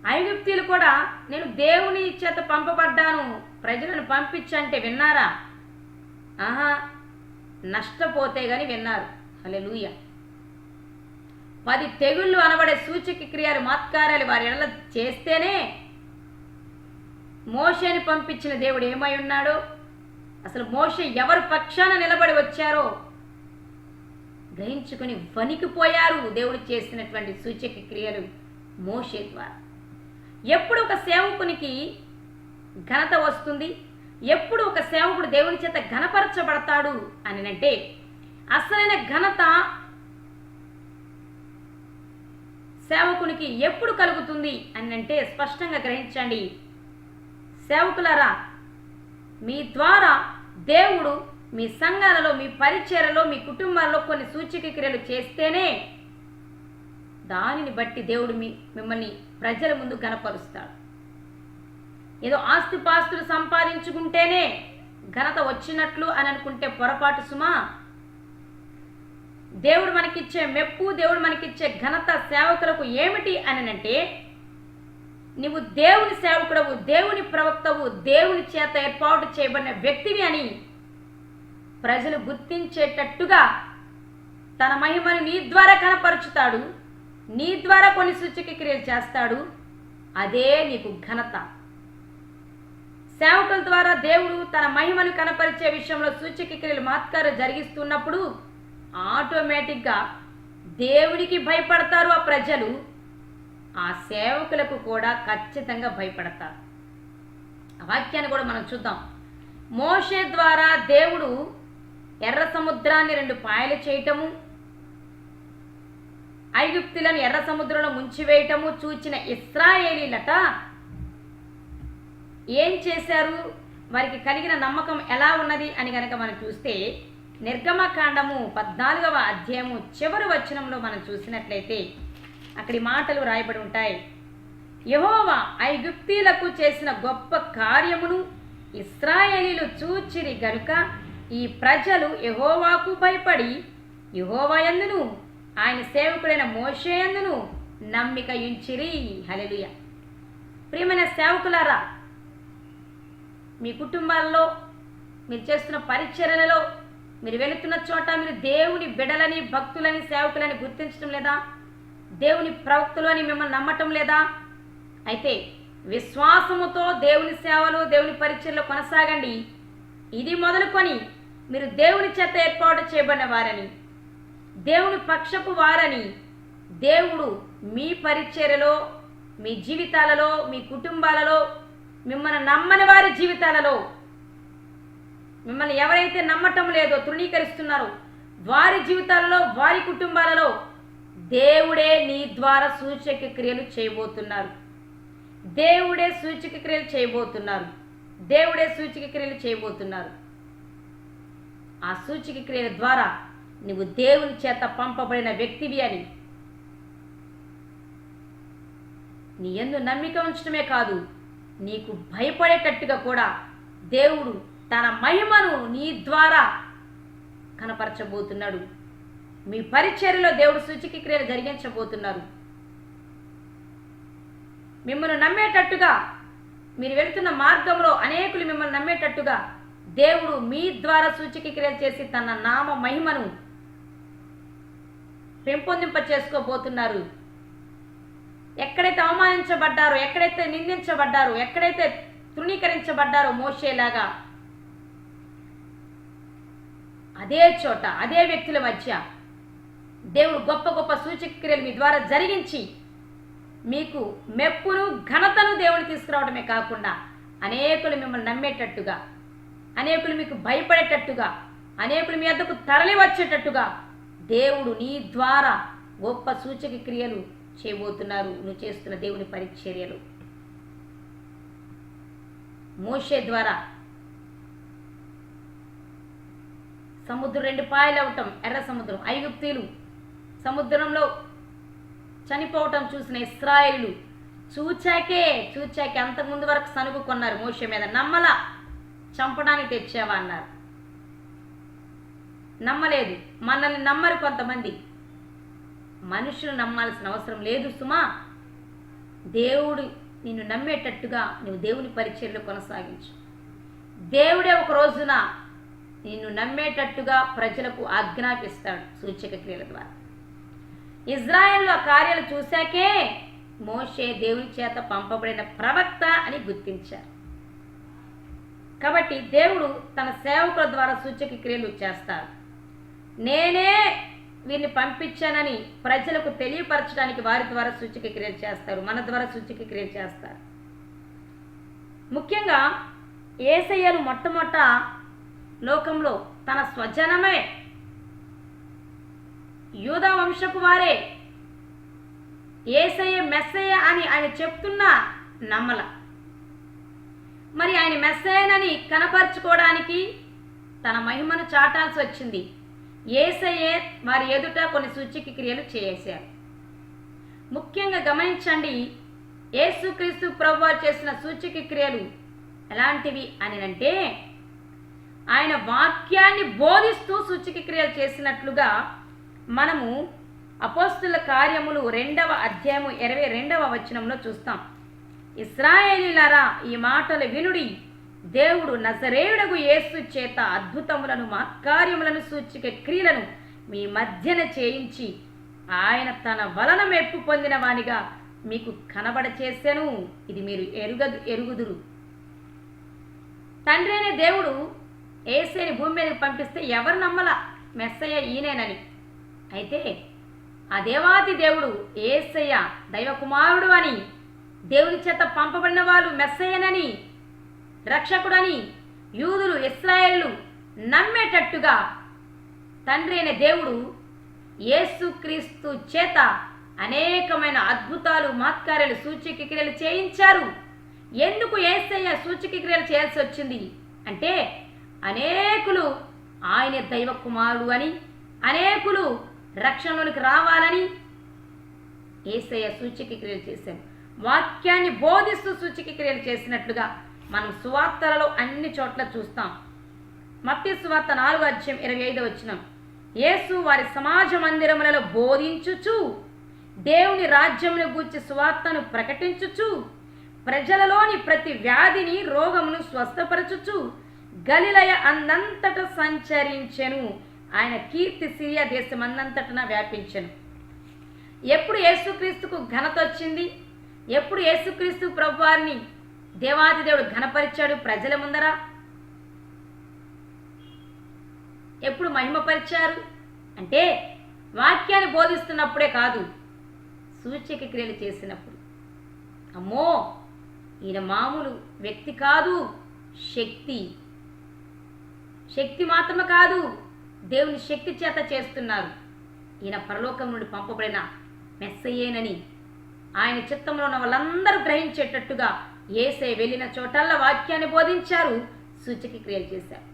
Speaker 1: ఐగుప్తీయులు కూడా నేను దేవుని చేత పంపబడ్డాను, ప్రజలను పంపించంటే విన్నారా? ఆహా, నష్టపోతే గాని విన్నారు. హల్లెలూయా. 10 తెగుళ్ళు అనబడే సూచక క్రియలు, మాత్కార్యాలు వారి ఎడల చేస్తేనే మోషేని పంపించిన దేవుడు ఏమై ఉన్నాడో, అసలు మోషే ఎవరి పక్షాన నిలబడి వచ్చారో గ్రహించుకొని వణికిపోయారు దేవుడు చేసినటువంటి సూచక క్రియలు మోషే ద్వారా. ఎప్పుడు ఒక సేవకునికి ఘనత వస్తుంది, ఎప్పుడు ఒక సేవకుడు దేవుని చేత ఘనపరచబడతాడు అని అంటే, అసలైన ఘనత సేవకునికి ఎప్పుడు కలుగుతుంది అని అంటే స్పష్టంగా గ్రహించండి. సేవకులారా, మీ ద్వారా దేవుడు మీ సంఘాలలో, మీ పరిచర్యలో, మీ కుటుంబాల్లో కొన్ని సూచక క్రియలు చేస్తేనే దానిని బట్టి దేవుడు మిమ్మల్ని ప్రజల ముందు ఘనపరుస్తాడు. ఏదో ఆస్తిపాస్తులు సంపాదించుకుంటేనే ఘనత వచ్చినట్లు అని అనుకుంటే పొరపాటు సుమా. దేవుడు మనకిచ్చే మెప్పు, దేవుడు మనకిచ్చే ఘనత సేవకులకు ఏమిటి అని అంటే, నీవు దేవుని సేవకుడవు, దేవుని ప్రవక్తవు, దేవుని చేత ఏర్పాటు చేయబడిన వ్యక్తివి అని ప్రజలు గుర్తించేటట్టుగా తన మహిమను నీ ద్వారా కనపరుచుతాడు, నీ ద్వారా కొన్ని సూచక క్రియలు చేస్తాడు. అదే నీకు ఘనత. సేవకుల ద్వారా దేవుడు తన మహిమను కనపరిచే విషయంలో సూచక క్రియలు, మాత్కార్యాలు జరిగిస్తున్నప్పుడు ఆటోమేటిక్గా దేవుడికి భయపడతారు ఆ ప్రజలు, ఆ సేవకులకు కూడా ఖచ్చితంగా భయపడతారు. ఆ వాక్యాన్ని కూడా మనం చూద్దాం. మోషే ద్వారా దేవుడు ఎర్ర సముద్రాన్ని 2 పాయలు చేయటము, ఐగుప్తులను ఎర్ర సముద్రంలో ముంచివేయటము చూచిన ఇశ్రాయేలీలట ఏం చేశారు? వారికి కలిగిన నమ్మకం ఎలా ఉన్నది అని కనుక మనం చూస్తే, నిర్గమకాండము 14వ అధ్యాయము చివరి వచనంలో మనం చూసినట్లయితే అక్కడి మాటలు రాయబడి ఉంటాయి. యెహోవా ఐగుప్తీయులకు చేసిన గొప్ప కార్యమును ఇశ్రాయేలీలు చూచిరి గనుక ఈ ప్రజలు యెహోవాకు భయపడి యెహోవా యందును ఆయన సేవకుడైన మోషే యందును నమ్మిక ఉంచిరి. హల్లెలూయా. ప్రియమైన సేవకులారా, మీ కుటుంబాల్లో, మీరు చేస్తున్న పరిచర్యలలో, మీరు వెళుతున్న చోట మీరు దేవుని బిడలని, భక్తులని, సేవకులని గుర్తించడం లేదా? దేవుని ప్రవక్తలు అని మిమ్మల్ని నమ్మటం లేదా? అయితే విశ్వాసముతో దేవుని సేవలు, దేవుని పరిచర్యలో కొనసాగండి. ఇది మొదలుకొని మీరు దేవుని చేత ఏర్పాటు చేయబడిన వారని, దేవుని పక్షపు వారని దేవుడు మీ పరిచర్యలో, మీ జీవితాలలో, మీ కుటుంబాలలో, మిమ్మల్ని నమ్మని వారి జీవితాలలో, మిమ్మల్ని ఎవరైతే నమ్మటం లేదో, తృణీకరిస్తున్నారో వారి జీవితాలలో, వారి కుటుంబాలలో దేవుడే నీ ద్వారా సూచక క్రియలు చేయబోతున్నారు. దేవుడే సూచక క్రియలు చేయబోతున్నారు. దేవుడే సూచక క్రియలు చేయబోతున్నారు. ఆ సూచక క్రియల ద్వారా నువ్వు దేవుని చేత పంపబడిన వ్యక్తివి అని నీ యందు నమ్మిక ఉంచడమే కాదు, నీకు భయపడేటట్టుగా కూడా దేవుడు తన మహిమను నీ ద్వారా కనపరచబోతున్నాడు. మీ పరిచర్యలో దేవుడు సూచక క్రియలు జరిగించబోతున్నారు. మిమ్మల్ని నమ్మేటట్టుగా, మీరు వెళుతున్న మార్గంలో అనేకులు మిమ్మల్ని నమ్మేటట్టుగా దేవుడు మీ ద్వారా సూచక క్రియలు చేసి తన నామ మహిమను పెంపొందింప చేసుకోబోతున్నారు. ఎక్కడైతే అవమానించబడ్డారో, ఎక్కడైతే నిందించబడ్డారో, ఎక్కడైతే తృణీకరించబడ్డారో మోషేలాగా, అదే చోట, అదే వ్యక్తుల మధ్య దేవుడు గొప్ప గొప్ప సూచక క్రియలు మీ ద్వారా జరిగించి మీకు మెప్పును, ఘనతను దేవుడు తీసుకురావడమే కాకుండా అనేకులు మిమ్మల్ని నమ్మేటట్టుగా, అనేకులు మీకు భయపడేటట్టుగా, అనేకులు మీ వద్దకు తరలి వచ్చేటట్టుగా దేవుడు నీ ద్వారా గొప్ప సూచక క్రియలు చేయబోతున్నారు. నువ్వు చేస్తున్న దేవుని పరిచర్యలు. మోషే ద్వారా సముద్రం 2 పాయలు అవటం, ఎర్ర సముద్రం, ఐగుప్తీయులు సముద్రంలో చనిపోవటం చూసిన ఇశ్రాయేలు చూచాకే అంతకుముందు వరకు సనుగు కొన్నారు మోషే మీద. నమ్మలా, చంపడానికి తెచ్చావా అన్నారు. నమ్మలేదు. మనల్ని నమ్మరు కొంతమంది. మనుషులు నమ్మాల్సిన అవసరం లేదు సుమా. దేవుడు నిన్ను నమ్మేటట్టుగా నువ్వు దేవుని పరిచర్యలు కొనసాగించు. దేవుడే ఒక రోజున నిన్ను నమ్మేటట్టుగా ప్రజలకు ఆజ్ఞాపిస్తాడు సూచక క్రియల ద్వారా. ఇజ్రాయెల్లో ఆ కార్యాలు చూశాకే మోషే దేవుని చేత పంపబడిన ప్రవక్త అని గుర్తించారు. కాబట్టి దేవుడు తన సేవకుల ద్వారా సూచక క్రియలు చేస్తారు. నేనే వీరిని పంపించానని ప్రజలకు తెలియపరచడానికి వారి ద్వారా సూచక క్రియలు చేస్తారు. మన ద్వారా సూచక క్రియలు చేస్తారు. ముఖ్యంగా యేసయ్యను మొట్టమొదట లోకంలో తన స్వజనమే, యూదా వంశపు వారే యేసయ్య మెస్సయ్య అని ఆయన చెప్తున్నా నమ్మల. మరి ఆయన మెస్సయ్యనని కనపరుచుకోవడానికి తన మహిమను చాటాల్సి వచ్చింది. యేసయ్యే వారి ఎదుట కొన్ని సూచక క్రియలు చేశారు. ముఖ్యంగా గమనించండి, యేసుక్రీస్తు ప్రభువారు చేసిన సూచక క్రియలు ఎలాంటివి అని అంటే, ఆయన వాక్యాన్ని బోధిస్తూ సూచక క్రియలు చేసినట్లుగా మనము అపోస్తుల కార్యములు 2వ అధ్యాయము 22వ వచనంలో చూస్తాం. ఇశ్రాయేలీయులారా, ఈ మాటలు వినుడి. దేవుడు నజరేయుడగు యేసు చేత అద్భుతములను, మహత్కార్యములను, సూచక క్రియలను మీ మధ్యన చేయించి ఆయన తన వలన మెప్పు పొందిన వానిగా మీకు కనబడ చేసెను. ఇది మీరు ఎరుగుదురు. తండ్రి అనే దేవుడు యేసుని భూమి మీదకి పంపిస్తే ఎవరు నమ్మల మెస్సయ్య ఈయనేనని. అయితే ఆ దేవాది దేవుడు యేసయ్య దైవకుమారుడు అని, దేవుని చేత పంపబడిన వాళ్ళు మెస్సయ్యనని, రక్షకుడని యూదులు, ఇశ్రాయేలు నమ్మేటట్టుగా తండ్రి అయిన దేవుడు యేసుక్రీస్తు చేత అనేకమైన అద్భుతాలు, మహత్కార్యాలు, సూచక క్రియలు చేయించారు. ఎందుకు యేసయ్య సూచక క్రియలు చేయాల్సి వచ్చింది అంటే, అనేకులు ఆయన దైవ కుమారుడు అని, అనేకులు రక్షణలోనికి రావాలని యేసయ్య సూచక క్రియలు చేశారు. వాక్యాన్ని బోధిస్తూ సూచక క్రియలు చేసినట్లుగా మనం సువార్తలలో అన్ని చోట్ల చూస్తాం. మత్తయి సువార్త 4వ అధ్యాయం 25వ వచనం, యేసు వారి సమాజ మందిరములలో బోధించుచు, దేవుని రాజ్యమును గూర్చి సువార్తను ప్రకటించుచు, ప్రజలలోని ప్రతి వ్యాధిని, రోగమును స్వస్థపరచుచు, గలిలయ అందంతట సంచరించెను. ఆయన కీర్తి సిరియా దేశమందంతటన వ్యాపించెను. ఎప్పుడు యేసుక్రీస్తుకు ఘనత వచ్చింది? ఎప్పుడు యేసుక్రీస్తు ప్రభువారిని దేవాది దేవుడు ఘనపరిచాడు ప్రజల ముందర? ఎప్పుడు మహిమపరిచారు అంటే వాక్యాన్ని బోధిస్తున్నప్పుడే కాదు, సూచక క్రియలు చేసినప్పుడు. అమ్మో, ఈయన మామూలు వ్యక్తి కాదు, శక్తి మాత్రమే కాదు, దేవుని శక్తి చేత చేస్తున్నారు. ఈయన పరలోకం నుండి పంపబడిన మెస్సయ్యేనని ఆయన చిత్తంలో ఉన్న వాళ్ళందరూ గ్రహించేటట్టుగా యేసయ్య వెళ్ళిన చోటల్లా వాక్యాన్ని బోధించారు, సూచక క్రియలు చేశారు.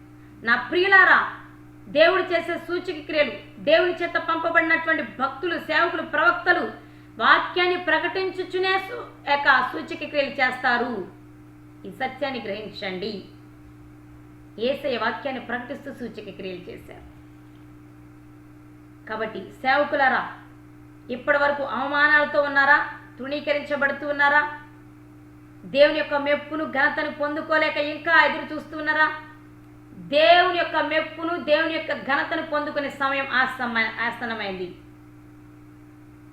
Speaker 1: నా ప్రియులారా, దేవుడు చేసే సూచక క్రియలు, దేవుని చేత పంపబడినటువంటి భక్తులు, సేవకులు, ప్రవక్తలు వాక్యాన్ని ప్రకటించుచునే సూచక క్రియలు చేస్తారు. ఈ సత్యాన్ని గ్రహించండి. యేసయ్య వాక్యాన్ని ప్రకటిస్తూ సూచక క్రియలు చేశారు. కాబట్టి సేవకులారా, ఇప్పటి వరకు అవమానాలతో ఉన్నారా? తృణీకరించబడుతూ ఉన్నారా? దేవుని యొక్క మెప్పును, ఘనతను పొందుకోలేక ఇంకా ఎదురు చూస్తూ ఉన్నారా? దేవుని యొక్క మెప్పును, దేవుని యొక్క ఘనతను పొందుకునే సమయం ఆసన్నమైంది.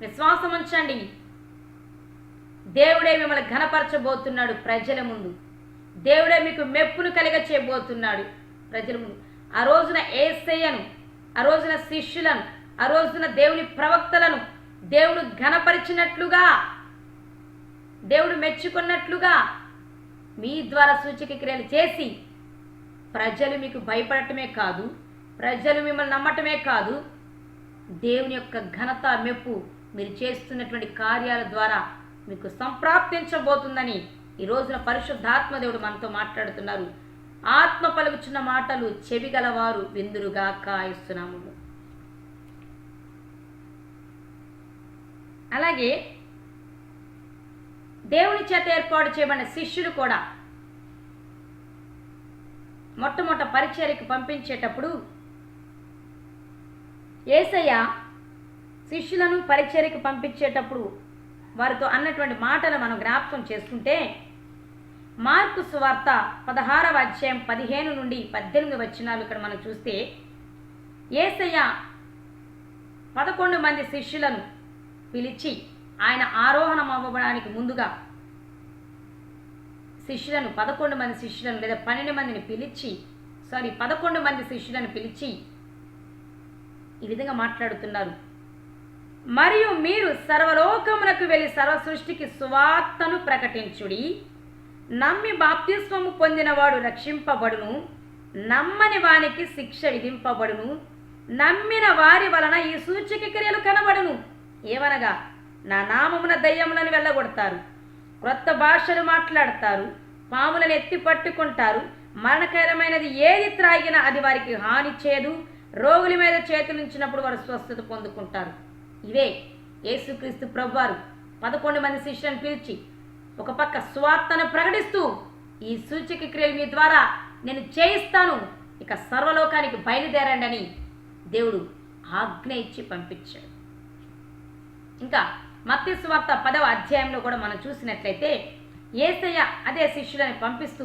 Speaker 1: విశ్వాసం ఉంచండి. దేవుడే మిమ్మల్ని ఘనపరచబోతున్నాడు ప్రజల ముందు. దేవుడే మీకు మెప్పును కలిగ చేయబోతున్నాడు ప్రజల ముందు. ఆ రోజున యేసయ్యను, ఆ రోజున శిష్యులను, ఆ రోజున దేవుని ప్రవక్తలను దేవుడు ఘనపరిచినట్లుగా, దేవుడు మెచ్చుకున్నట్లుగా మీ ద్వారా సూచక క్రియలు చేసి ప్రజలు మీకు భయపడటమే కాదు, ప్రజలు మిమ్మల్ని నమ్మటమే కాదు, దేవుని యొక్క ఘనత, మెప్పు మీరు చేస్తున్నటువంటి కార్యాల ద్వారా మీకు సంప్రాప్తించబోతుందని ఈ రోజున పరిశుద్ధాత్మ దేవుడు మనతో మాట్లాడుతున్నారు. ఆత్మ పలుకుచున్న మాటలు చెవిగలవారు విందురుగా కాయిస్తున్నాము. అలాగే దేవుని చేత ఏర్పాటు చేయబడిన శిష్యులు కూడా మొట్టమొదట పరిచర్యకు పంపించేటప్పుడు యేసయ్య శిష్యులను పరిచర్యకు పంపించేటప్పుడు వారితో అన్నటువంటి మాటలు మనం జ్ఞాపకం చేసుకుంటే, మార్కు సువార్త 16వ అధ్యాయం 15 నుండి 18 వచనాలు ఇక్కడ మనం చూస్తే, యేసయ్య 11 మంది శిష్యులను పిలిచి, ఆయన ఆరోహణం అవ్వడానికి ముందుగా శిష్యులను 11 మంది శిష్యులను లేదా 12 మందిని పిలిచి 11 మంది శిష్యులను పిలిచి ఈ విధంగా మాట్లాడుతున్నారు. మరియు మీరు సర్వలోకమునకు వెళ్ళి సర్వ సృష్టికి సువార్తను ప్రకటించుడి. నమ్మి బాప్తిస్మము పొందినవాడు రక్షింపబడును, నమ్మని వానికి శిక్ష విధింపబడును. నమ్మిన వారి వలన ఈ సూచక క్రియలు కనబడును. ఏవనగా, నా నామమున దయ్యములను వెళ్ళగొడతారు, క్రొత్త భాషలు మాట్లాడతారు, పాములను ఎత్తి పట్టుకుంటారు, మరణకరమైనది ఏది త్రాగినా అది వారికి హాని చేయదు, రోగుల మీద చేతులుంచినప్పుడు వారు స్వస్థత పొందుకుంటారు. ఇవే యేసుక్రీస్తు ప్రభువారు 11 మంది శిష్యులను పిలిచి ఒక పక్క సువార్తను ప్రకటిస్తూ, ఈ సూచక క్రియలు మీ ద్వారా నేను చేయిస్తాను, ఇక సర్వలోకానికి బయలుదేరండి అని దేవుడు ఆజ్ఞ ఇచ్చి పంపించాడు. ఇంకా మత్తయి సువార్త 10వ అధ్యాయంలో కూడా మనం చూసినట్లయితే యేసయ్య అదే శిష్యులను పంపిస్తూ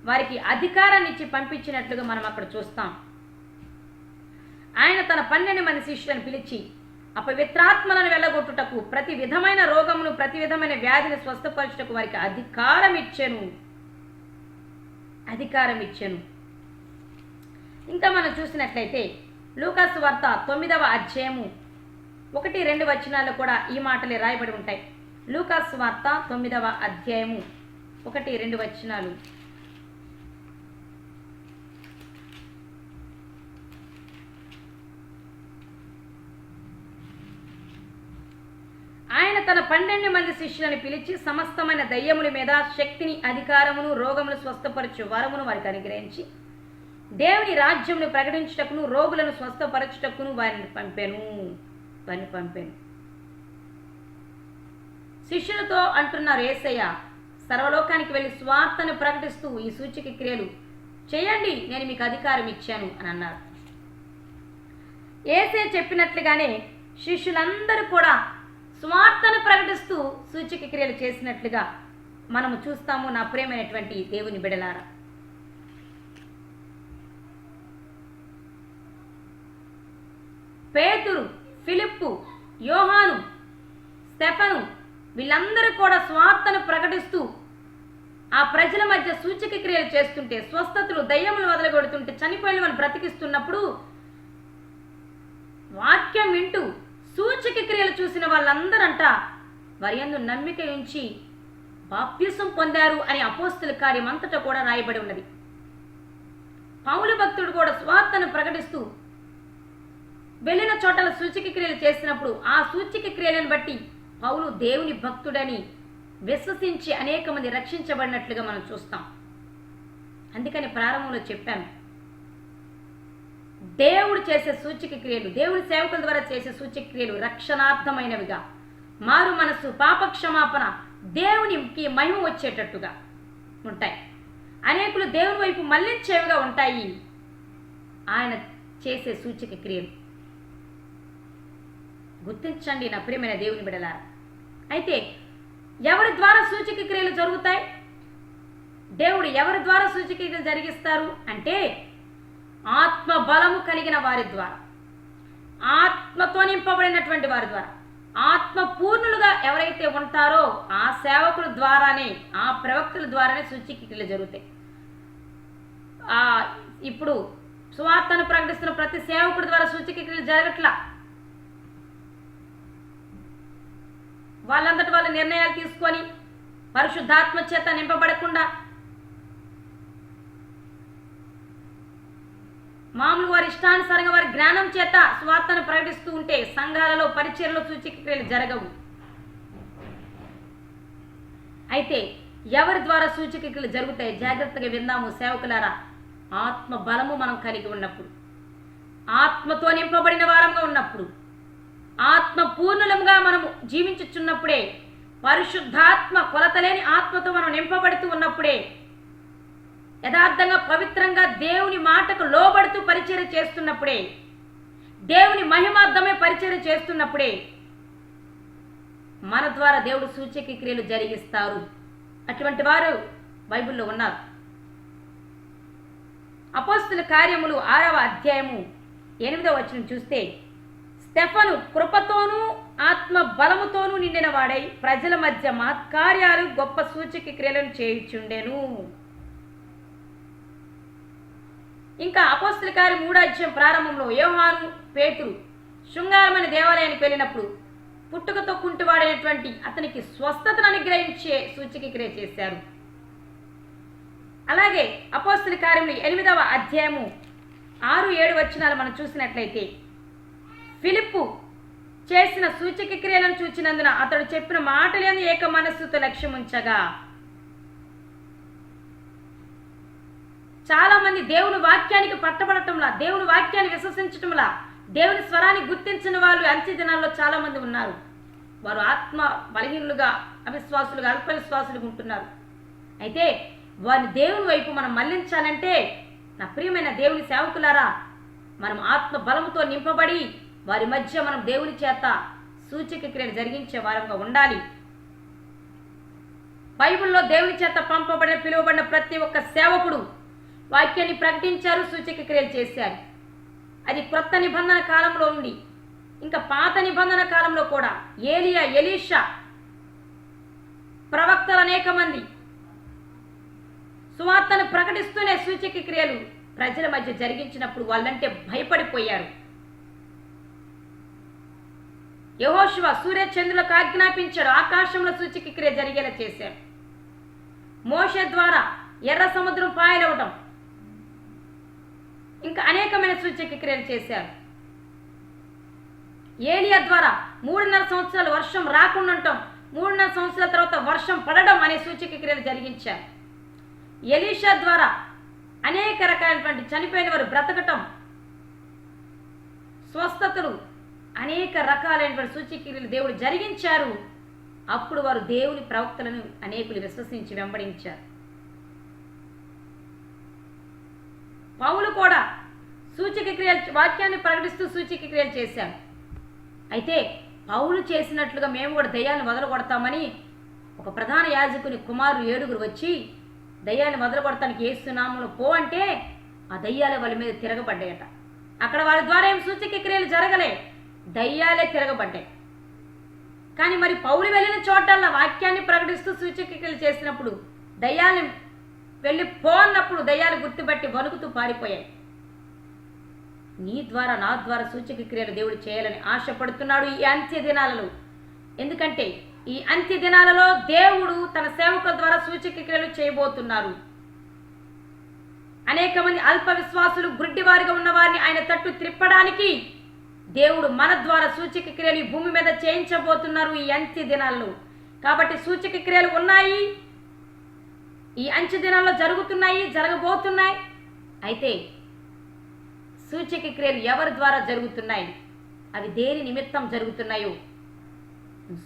Speaker 1: వారికి అధికారాన్ని ఇచ్చి పంపించినట్లుగా మనం అక్కడ చూస్తాం. ఆయన తన 12 మంది శిష్యులను పిలిచి అపవిత్రాత్మలను వెళ్ళగొట్టుటకు, ప్రతి విధమైన రోగమును, ప్రతి విధమైన వ్యాధిని స్వస్థపరచుటకు వారికి అధికారం ఇచ్చెను. ఇంకా మనం చూసినట్లయితే లూకాసు వార్త 9వ అధ్యాయము 1-2 వచనాల్లో కూడా ఈ మాటలే రాయబడి ఉంటాయి. లూకాసు వార్త 9వ అధ్యాయము 1-2 వచనాలు. ఆయన తన 12 మంది శిష్యులను పిలిచి సమస్తమైన దయ్యముల మీద శక్తిని, అధికారమును, రోగములు స్వస్థపరచు వరమును వారికి అనుగ్రహించి, దేవుని రాజ్యమును ప్రకటించుటకును, రోగులను స్వస్థపరచుటకును వారిని పంపెను. శిష్యులతో అంటున్నారు యేసయ్య, సర్వలోకానికి వెళ్ళి స్వార్థను ప్రకటిస్తూ ఈ సూచక క్రియలు చేయండి, నేను మీకు అధికారం ఇచ్చాను అని అన్నారు. యేసయ్య చెప్పినట్లుగానే శిష్యులందరూ కూడా స్వార్థను ప్రకటిస్తూ సూచక క్రియలు చేసినట్లుగా మనము చూస్తాము. నా ప్రియమైనటువంటి దేవుని బిడలారా, యోహాను, స్టెఫను వీళ్ళందరూ కూడా స్వార్థను ప్రకటిస్తూ ఆ ప్రజల మధ్య సూచక క్రియలు చేస్తుంటే, స్వస్థతలు, దయ్యములు వదలగొడుతుంటే, చనిపోయిన వాళ్ళు బ్రతికిస్తున్నప్పుడు వాక్యం వింటూ సూచక క్రియలు చూసిన వాళ్ళందరంట వారి యందు నమ్మిక ఉంచి బాప్తిసం పొందారు అని అపోస్తల కార్యం అంతటా కూడా రాయబడి ఉన్నది. పౌలు భక్తుడు కూడా స్వార్థను ప్రకటిస్తూ వెళ్ళిన చోటల సూచక క్రియలు చేసినప్పుడు ఆ సూచక క్రియలను బట్టి పౌలు దేవుని భక్తుడని విశ్వసించి అనేక మంది రక్షించబడినట్లుగా మనం చూస్తాం. అందుకని ప్రారంభంలో చెప్పాను, దేవుడు చేసే సూచక క్రియలు, దేవుని సేవకుల ద్వారా చేసే సూచక క్రియలు రక్షణార్థమైనవిగా, మారు మనసు, పాపక్షమాపణ, దేవునికి మహిమ వచ్చేటట్టుగా ఉంటాయి. అనేకులు దేవుని వైపు మళ్లించేవిగా ఉంటాయి ఆయన చేసే సూచక క్రియలు. గుర్తించండి నా ప్రియమైన దేవుని బిడ్డలారా. అయితే ఎవరి ద్వారా సూచక క్రియలు జరుగుతాయి? దేవుడు ఎవరి ద్వారా సూచక క్రియలు జరిగిస్తారు అంటే ఆత్మ బలము కలిగిన వారి ద్వారా, ఆత్మతో నింపబడినటువంటి వారి ద్వారా, ఆత్మ పూర్ణులుగా ఎవరైతే ఉంటారో ఆ సేవకుల ద్వారానే, ఆ ప్రవక్తల ద్వారానే సూచక క్రియలు జరుగుతాయి. ఇప్పుడు సువార్తను ప్రకటిస్తున్న ప్రతి సేవకుడి ద్వారా సూచక క్రియలు జరగట్లా. వాళ్ళంతటి వాళ్ళ నిర్ణయాలు తీసుకొని పరిశుద్ధాత్మ చేత నింపబడకుండా మామూలు వారి ఇష్టానుసారంగా వారి జ్ఞానం చేత సువార్తను ప్రకటిస్తూ ఉంటే సంఘాలలో పరిచర్యలో సూచక క్రియలు జరగవు. అయితే ఎవరి ద్వారా సూచక క్రియలు జరుగుతాయి? జాగ్రత్తగా విందాము సేవకులారా. ఆత్మ బలము మనం కలిగి ఉన్నప్పుడు, ఆత్మతో నింపబడిన వారంగా ఉన్నప్పుడు, ఆత్మ పూర్ణులంగా మనము జీవించుచున్నప్పుడే, పరిశుద్ధాత్మ కొలతలేని ఆత్మతో మనం నింపబడుతూ ఉన్నప్పుడే, యథార్థంగా పవిత్రంగా దేవుని మాటకు లోబడుతూ పరిచర్య చేస్తున్నప్పుడే, దేవుని మహిమార్థమే పరిచర్య చేస్తున్నప్పుడే మన ద్వారా దేవుడు సూచక క్రియలు జరిగిస్తారు. అటువంటి వారు బైబిల్లో ఉన్నారు. అపోస్తల కార్యములు 6వ అధ్యాయము 8వ వచనం చూస్తే, స్టెఫను కృపతోనూ ఆత్మ బలముతోనూ నిండిన వాడై ప్రజల మధ్య మహత్కార్యాలు గొప్ప సూచక క్రియలను చేయుచుండెను. ఇంకా అపోస్తల కార్యం 3వ అధ్యాయం ప్రారంభంలో యోహాను, పేతురు శృంగారమైన దేవాలయానికి వెళ్ళినప్పుడు పుట్టుకతో కుంటివాడైనటువంటి అతనికి స్వస్థతను అనుగ్రహించే సూచక క్రియ చేశారు. అలాగే అపోస్తల కార్యములు 8వ అధ్యాయము 6-7 వచనాలు మనం చూసినట్లయితే, ఫిలిప్పు చేసిన సూచక క్రియలను చూచినందున అతడు చెప్పిన మాటలను ఏక మనస్సుతో లక్ష్యం ఉంచగా, చాలా మంది దేవుని వాక్యానికి పట్టబడటంలా, దేవుని వాక్యాన్ని విశ్వసించటంలా, దేవుని స్వరాన్ని గుర్తించిన వాళ్ళు అంత్య దినాల్లో చాలా మంది ఉన్నారు. వారు ఆత్మ బలహీనులుగా, అవిశ్వాసులుగా, అల్ప విశ్వాసులుగా ఉంటున్నారు. అయితే వారిని దేవుని వైపు మనం మళ్లించాలంటే నా ప్రియమైన దేవుని సేవకులారా, మనం ఆత్మ బలముతో నింపబడి వారి మధ్య మనం దేవుని చేత సూచక క్రియలు జరిగించే వారంగా ఉండాలి. బైబిల్లో దేవుని చేత పంపబడిన, పిలువబడిన ప్రతి ఒక్క సేవకుడు వాక్యాన్ని ప్రకటించారు, సూచక క్రియలు చేశారు. అది క్రొత్త నిబంధన కాలంలో ఉండి ఇంకా పాత నిబంధన కాలంలో కూడా ఏలియా, ఎలీషా, ప్రవక్తలు అనేక మంది సువార్తను ప్రకటిస్తూనే సూచక క్రియలు ప్రజల మధ్య జరిగించినప్పుడు వాళ్ళంటే భయపడిపోయారు. యెహోషువ సూర్యచంద్రులకు ఆజ్ఞాపించాడు, ఆకాశంలో సూచక క్రియ జరిగేలా చేశాడు. మోషే ద్వారా ఎర్ర సముద్రం పాయలవటం, ఇంకా అనేకమైన సూచక క్రియలు చేశారు. ఏలియా ద్వారా 3.5 సంవత్సరాలు వర్షం రాకుండా ఉండటం, 3.5 సంవత్సరాల తర్వాత వర్షం పడడం అనే సూచక క్రియలు జరిగించారు. ఎలీషా ద్వారా అనేక రకాలైనటువంటి చనిపోయిన వారు బ్రతకటం, స్వస్థతలు, అనేక రకాలైనటువంటి సూచక క్రియలు దేవుడు జరిగించారు. అప్పుడు వారు దేవుని ప్రవక్తలను అనేకులు విశ్వసించి వెంబడించారు. పౌలు కూడా సూచక క్రియలు, వాక్యాన్ని ప్రకటిస్తూ సూచక క్రియలు చేశారు. అయితే పౌలు చేసినట్లుగా మేము కూడా దయ్యాన్ని వదలగొడతామని ఒక ప్రధాన యాజకుని కుమారులు 7 వచ్చి దయ్యాన్ని వదలగొడతానికి యేసు నామములో పో అంటే ఆ దయ్యాలే వాళ్ళ మీద తిరగబడ్డాయట. అక్కడ వాళ్ళ ద్వారా ఏం సూచక క్రియలు జరగలే, దయ్యాలే తిరగబడ్డాయి. కానీ మరి పౌలు వెళ్ళిన చోటల్లా వాక్యాన్ని ప్రకటిస్తూ సూచక్రియలు చేసినప్పుడు దయ్యాలు వెళ్ళి పోన్నప్పుడు దయ్యాలు గుర్తుపట్టి వణుకుతూ పారిపోయాయి. నీ ద్వారా నా ద్వారా సూచక క్రియలు దేవుడు చేయాలని ఆశపడుతున్నాడు ఈ అంత్య దినాలలో. ఎందుకంటే ఈ అంత్య దినాలలో దేవుడు తన సేవకుల ద్వారా సూచక క్రియలు చేయబోతున్నారు. అనేక మంది అల్ప విశ్వాసులు గుడ్డివారిగా ఉన్న వారిని ఆయన తట్టు త్రిప్పడానికి దేవుడు మన ద్వారా సూచక క్రియలు ఈ భూమి మీద చేయించబోతున్నారు ఈ అంత్య దినాలలో. కాబట్టి సూచక క్రియలు ఉన్నాయి, ఈ అంత్య దినాల్లో జరుగుతున్నాయి, జరగబోతున్నాయి. అయితే సూచక క్రియలు ఎవరి ద్వారా జరుగుతున్నాయి, అవి దేని నిమిత్తం జరుగుతున్నాయో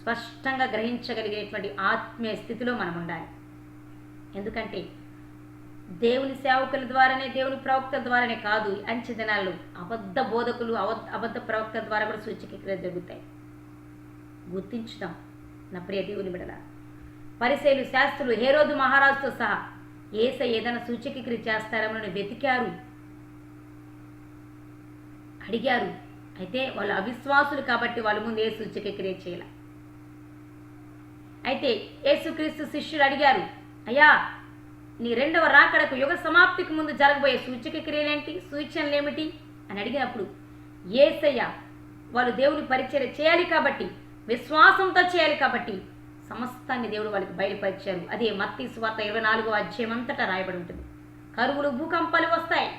Speaker 1: స్పష్టంగా గ్రహించగలిగేటువంటి ఆత్మీయ స్థితిలో మనం ఉండాలి. ఎందుకంటే దేవుని సేవకుల ద్వారానే, దేవుని ప్రవక్తల ద్వారానే కాదు, అంచె దినాల్లో అబద్ధ బోధకులు, అబద్ధ ప్రవక్తల ద్వారా కూడా సూచక క్రియలు జరుగుతాయి. గుర్తించుదాం నా ప్రియ దేవుని బిడ్డలారా. పరిసయ్యులు, శాస్త్రులు, హేరోదు మహారాజుతో సహా యేసయ్య ఏదైనా సూచక క్రియ చేస్తారేమో వెతికారు, అడిగారు. అయితే వాళ్ళు అవిశ్వాసులు కాబట్టి వాళ్ళ ముందు ఏ సూచక క్రియ చేయాల. అయితే యేసుక్రీస్తు శిష్యులు అడిగారు, అయ్యా నీ రెండవ రాకడకు యుగ సమాప్తికి ముందు జరగబోయే సూచక క్రియలేంటి, సూచనలు ఏమిటి అని అడిగినప్పుడు యేసయ్య వాళ్ళు దేవుని పరిచర్య చేయాలి కాబట్టి, విశ్వాసంతో చేయాలి కాబట్టి సమస్తాన్ని దేవుడు వాళ్ళకి బయలుపరిచారు. అదే మత్తయి సువార్త 24వ అధ్యాయం అంతటా రాయబడి ఉంటుంది. కరువులు, భూకంపాలు వస్తాయి,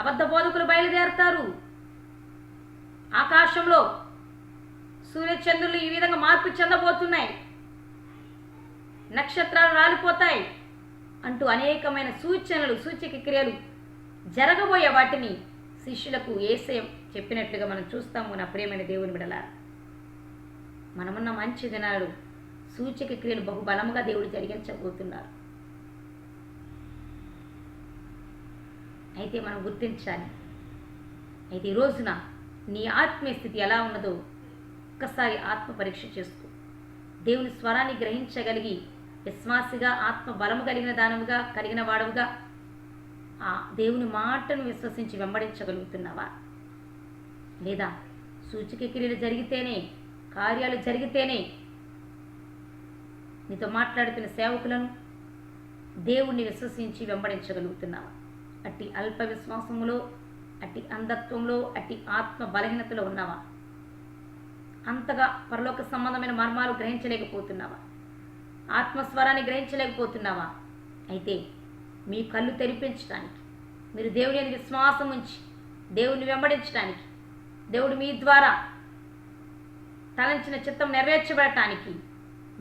Speaker 1: అబద్ధ బోధకులు బయలుదేరుతారు, ఆకాశంలో సూర్యచంద్రులు ఈ విధంగా మార్పు చెందబోతున్నాయి, నక్షత్రాలు రాలిపోతాయి అంటూ అనేకమైన సూచనలు, సూచక క్రియలు జరగబోయే వాటిని శిష్యులకు యేసయ్య చెప్పినట్లుగా మనం చూస్తాము. నా ప్రియమైన దేవుని బిడ్డలారా, మనమున్న మంచి దినాలు సూచక క్రియలు బహుబలముగా దేవుడు జరిగించబోతున్నారు. అయితే మనం గుర్తించాలి. అయితే ఈ రోజున నీ ఆత్మీయ స్థితి ఎలా ఉన్నదో ఒక్కసారి ఆత్మ పరీక్ష చేసుకో. దేవుని స్వరాన్ని గ్రహించగలిగి విశ్వాసిగా, ఆత్మ బలము కలిగిన దానముగా, కలిగిన వాడవుగా ఆ దేవుని మాటను విశ్వసించి వెంబడించగలుగుతున్నావా? లేదా సూచక క్రియలు జరిగితేనే, కార్యాలు జరిగితేనే నీతో మాట్లాడుతున్న సేవకులను, దేవుణ్ణి విశ్వసించి వెంబడించగలుగుతున్నావా? అట్టి అల్ప విశ్వాసములో, అట్టి అంధత్వంలో, అట్టి ఆత్మ బలహీనతలో ఉన్నావా? అంతగా పరలోక సంబంధమైన మర్మాలు గ్రహించలేకపోతున్నావా? ఆత్మస్వరాన్ని గ్రహించలేకపోతున్నావా? అయితే మీ కళ్ళు తెరిపించడానికి, మీరు దేవుని విశ్వాసం ఉంచి దేవుని వెంబడించడానికి, దేవుడు మీ ద్వారా తలంచిన చిత్తం నెరవేర్చబడటానికి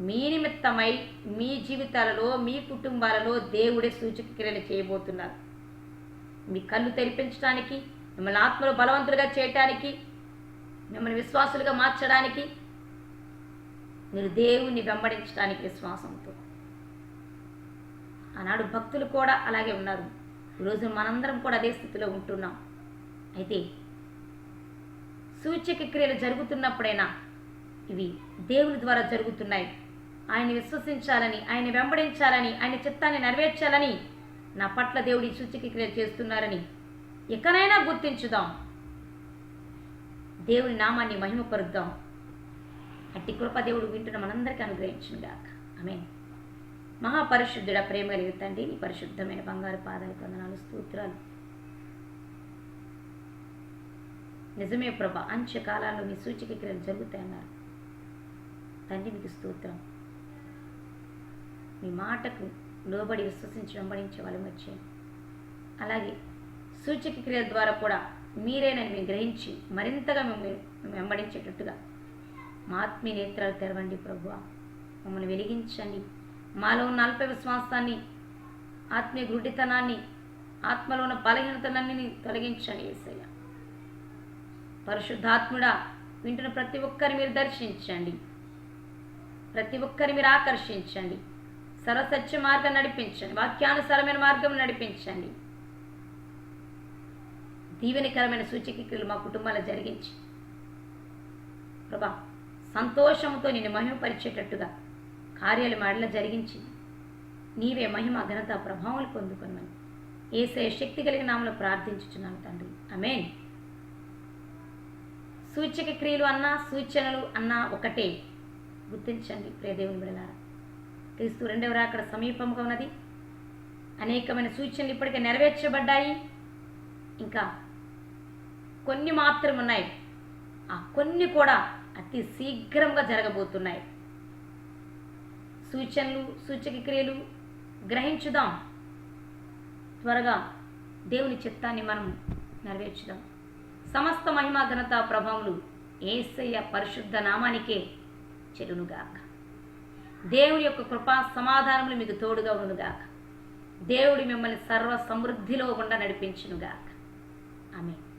Speaker 1: మీ నిమిత్తమై మీ జీవితాలలో, మీ కుటుంబాలలో దేవుడే సూచక క్రియలు చేయబోతున్నారు. మీ కళ్ళు తెరిపించడానికి, మిమ్మల్ని ఆత్మలో బలవంతులుగా చేయటానికి, మిమ్మల్ని విశ్వాసులుగా మార్చడానికి, మీరు దేవుణ్ణి వెంబడించడానికి విశ్వాసంతో. ఆనాడు భక్తులు కూడా అలాగే ఉన్నారు. ఈరోజు మనందరం కూడా అదే స్థితిలో ఉంటున్నాం. అయితే సూచక క్రియలు జరుగుతున్నప్పుడైనా ఇవి దేవుని ద్వారా జరుగుతున్నాయి, ఆయన విశ్వసించాలని, ఆయన వెంబడించాలని, ఆయన చిత్తాన్ని నెరవేర్చాలని నా పట్ల దేవుడి సూచక క్రియలు చేస్తున్నారని ఎక్కడైనా గుర్తించుదాం. దేవుని నామాన్ని మహిమపరుద్దాం. అట్టి కృప దేవుడు వింటున్న మనందరికీ అనుగ్రహించుగాక. ఆమేన్. మహాపరిశుద్ధుడ, ప్రేమ కలిగిన తండ్రి, నీ పరిశుద్ధమైన బంగారు పాదాలకు వందనాలు, స్తోత్రాలు. నిజమే ప్రభా, అంత్యకాలాల్లో మీ సూచక క్రియలు జరుగుతాయన్నారు తండ్రి. మీకు స్తోత్రం. మీ మాటకు లోబడి విశ్వసించి వెంబడించే వాళ్ళు వచ్చాయి. అలాగే సూచక క్రియల ద్వారా కూడా మీరేనని మేము గ్రహించి మరింతగా మేము వెంబడించేటట్టుగా మా ఆత్మీయ నేత్రాలు తెరవండి ప్రభువా. మమ్మల్ని వెలిగించండి. మాలో ఉన్న అల్ప విశ్వాసాన్ని, ఆత్మీయ గుడ్డితనాన్ని, ఆత్మలో ఉన్న బలహీనతలన్నీ తొలగించండి యేసయ్య. పరిశుద్ధాత్ముడా, వింటున్న ప్రతి ఒక్కరిని మీరు దర్శించండి, ప్రతి ఒక్కరిని మీరు ఆకర్షించండి, సర్వసత్య మార్గం నడిపించండి, వాక్యానుసారమైన మార్గం నడిపించండి. దీవెనకరమైన సూచక క్రియలు మా కుటుంబాలు జరిగించి ప్రభా సంతోషంతో నిన్ను మహిమపరిచేటట్టుగా కార్యాలు మాడలా జరిగించి నీవే మహిమ, ఘనత, ప్రభావాలు పొందుకొనమని యేసయ్య శక్తి కలిగిన నామములో ప్రార్థించుచున్నాను తండ్రి. ఆమేన్. సూచక క్రియలు అన్నా సూచనలు అన్నా ఒకటే. గుర్తించండి ప్రియ దేవుని బిడ్డలారా, క్రీస్తు రెండవ రాకడ సమీపంగా ఉన్నది. అనేకమైన సూచనలు ఇప్పటికే నెరవేర్చబడ్డాయి. ఇంకా కొన్ని మాత్రం ఉన్నాయి. ఆ కొన్ని కూడా అతి శీఘ్రంగా జరగబోతున్నాయి. సూచనలు సూచక క్రియలు గ్రహించుదాం. త్వరగా దేవుని చిత్తాన్ని మనం నెరవేర్చుదాం. సమస్త మహిమ ఘనత ప్రభావములు యేసయ్య పరిశుద్ధ నామానికే చెలునుగాక. దేవుని యొక్క కృపా సమాధానములు మీకు తోడుగా ఉండుగాక. దేవుడి మిమ్మల్ని సర్వ సమృద్ధిలో గుండా నడిపించునుగాక. ఆమేన్.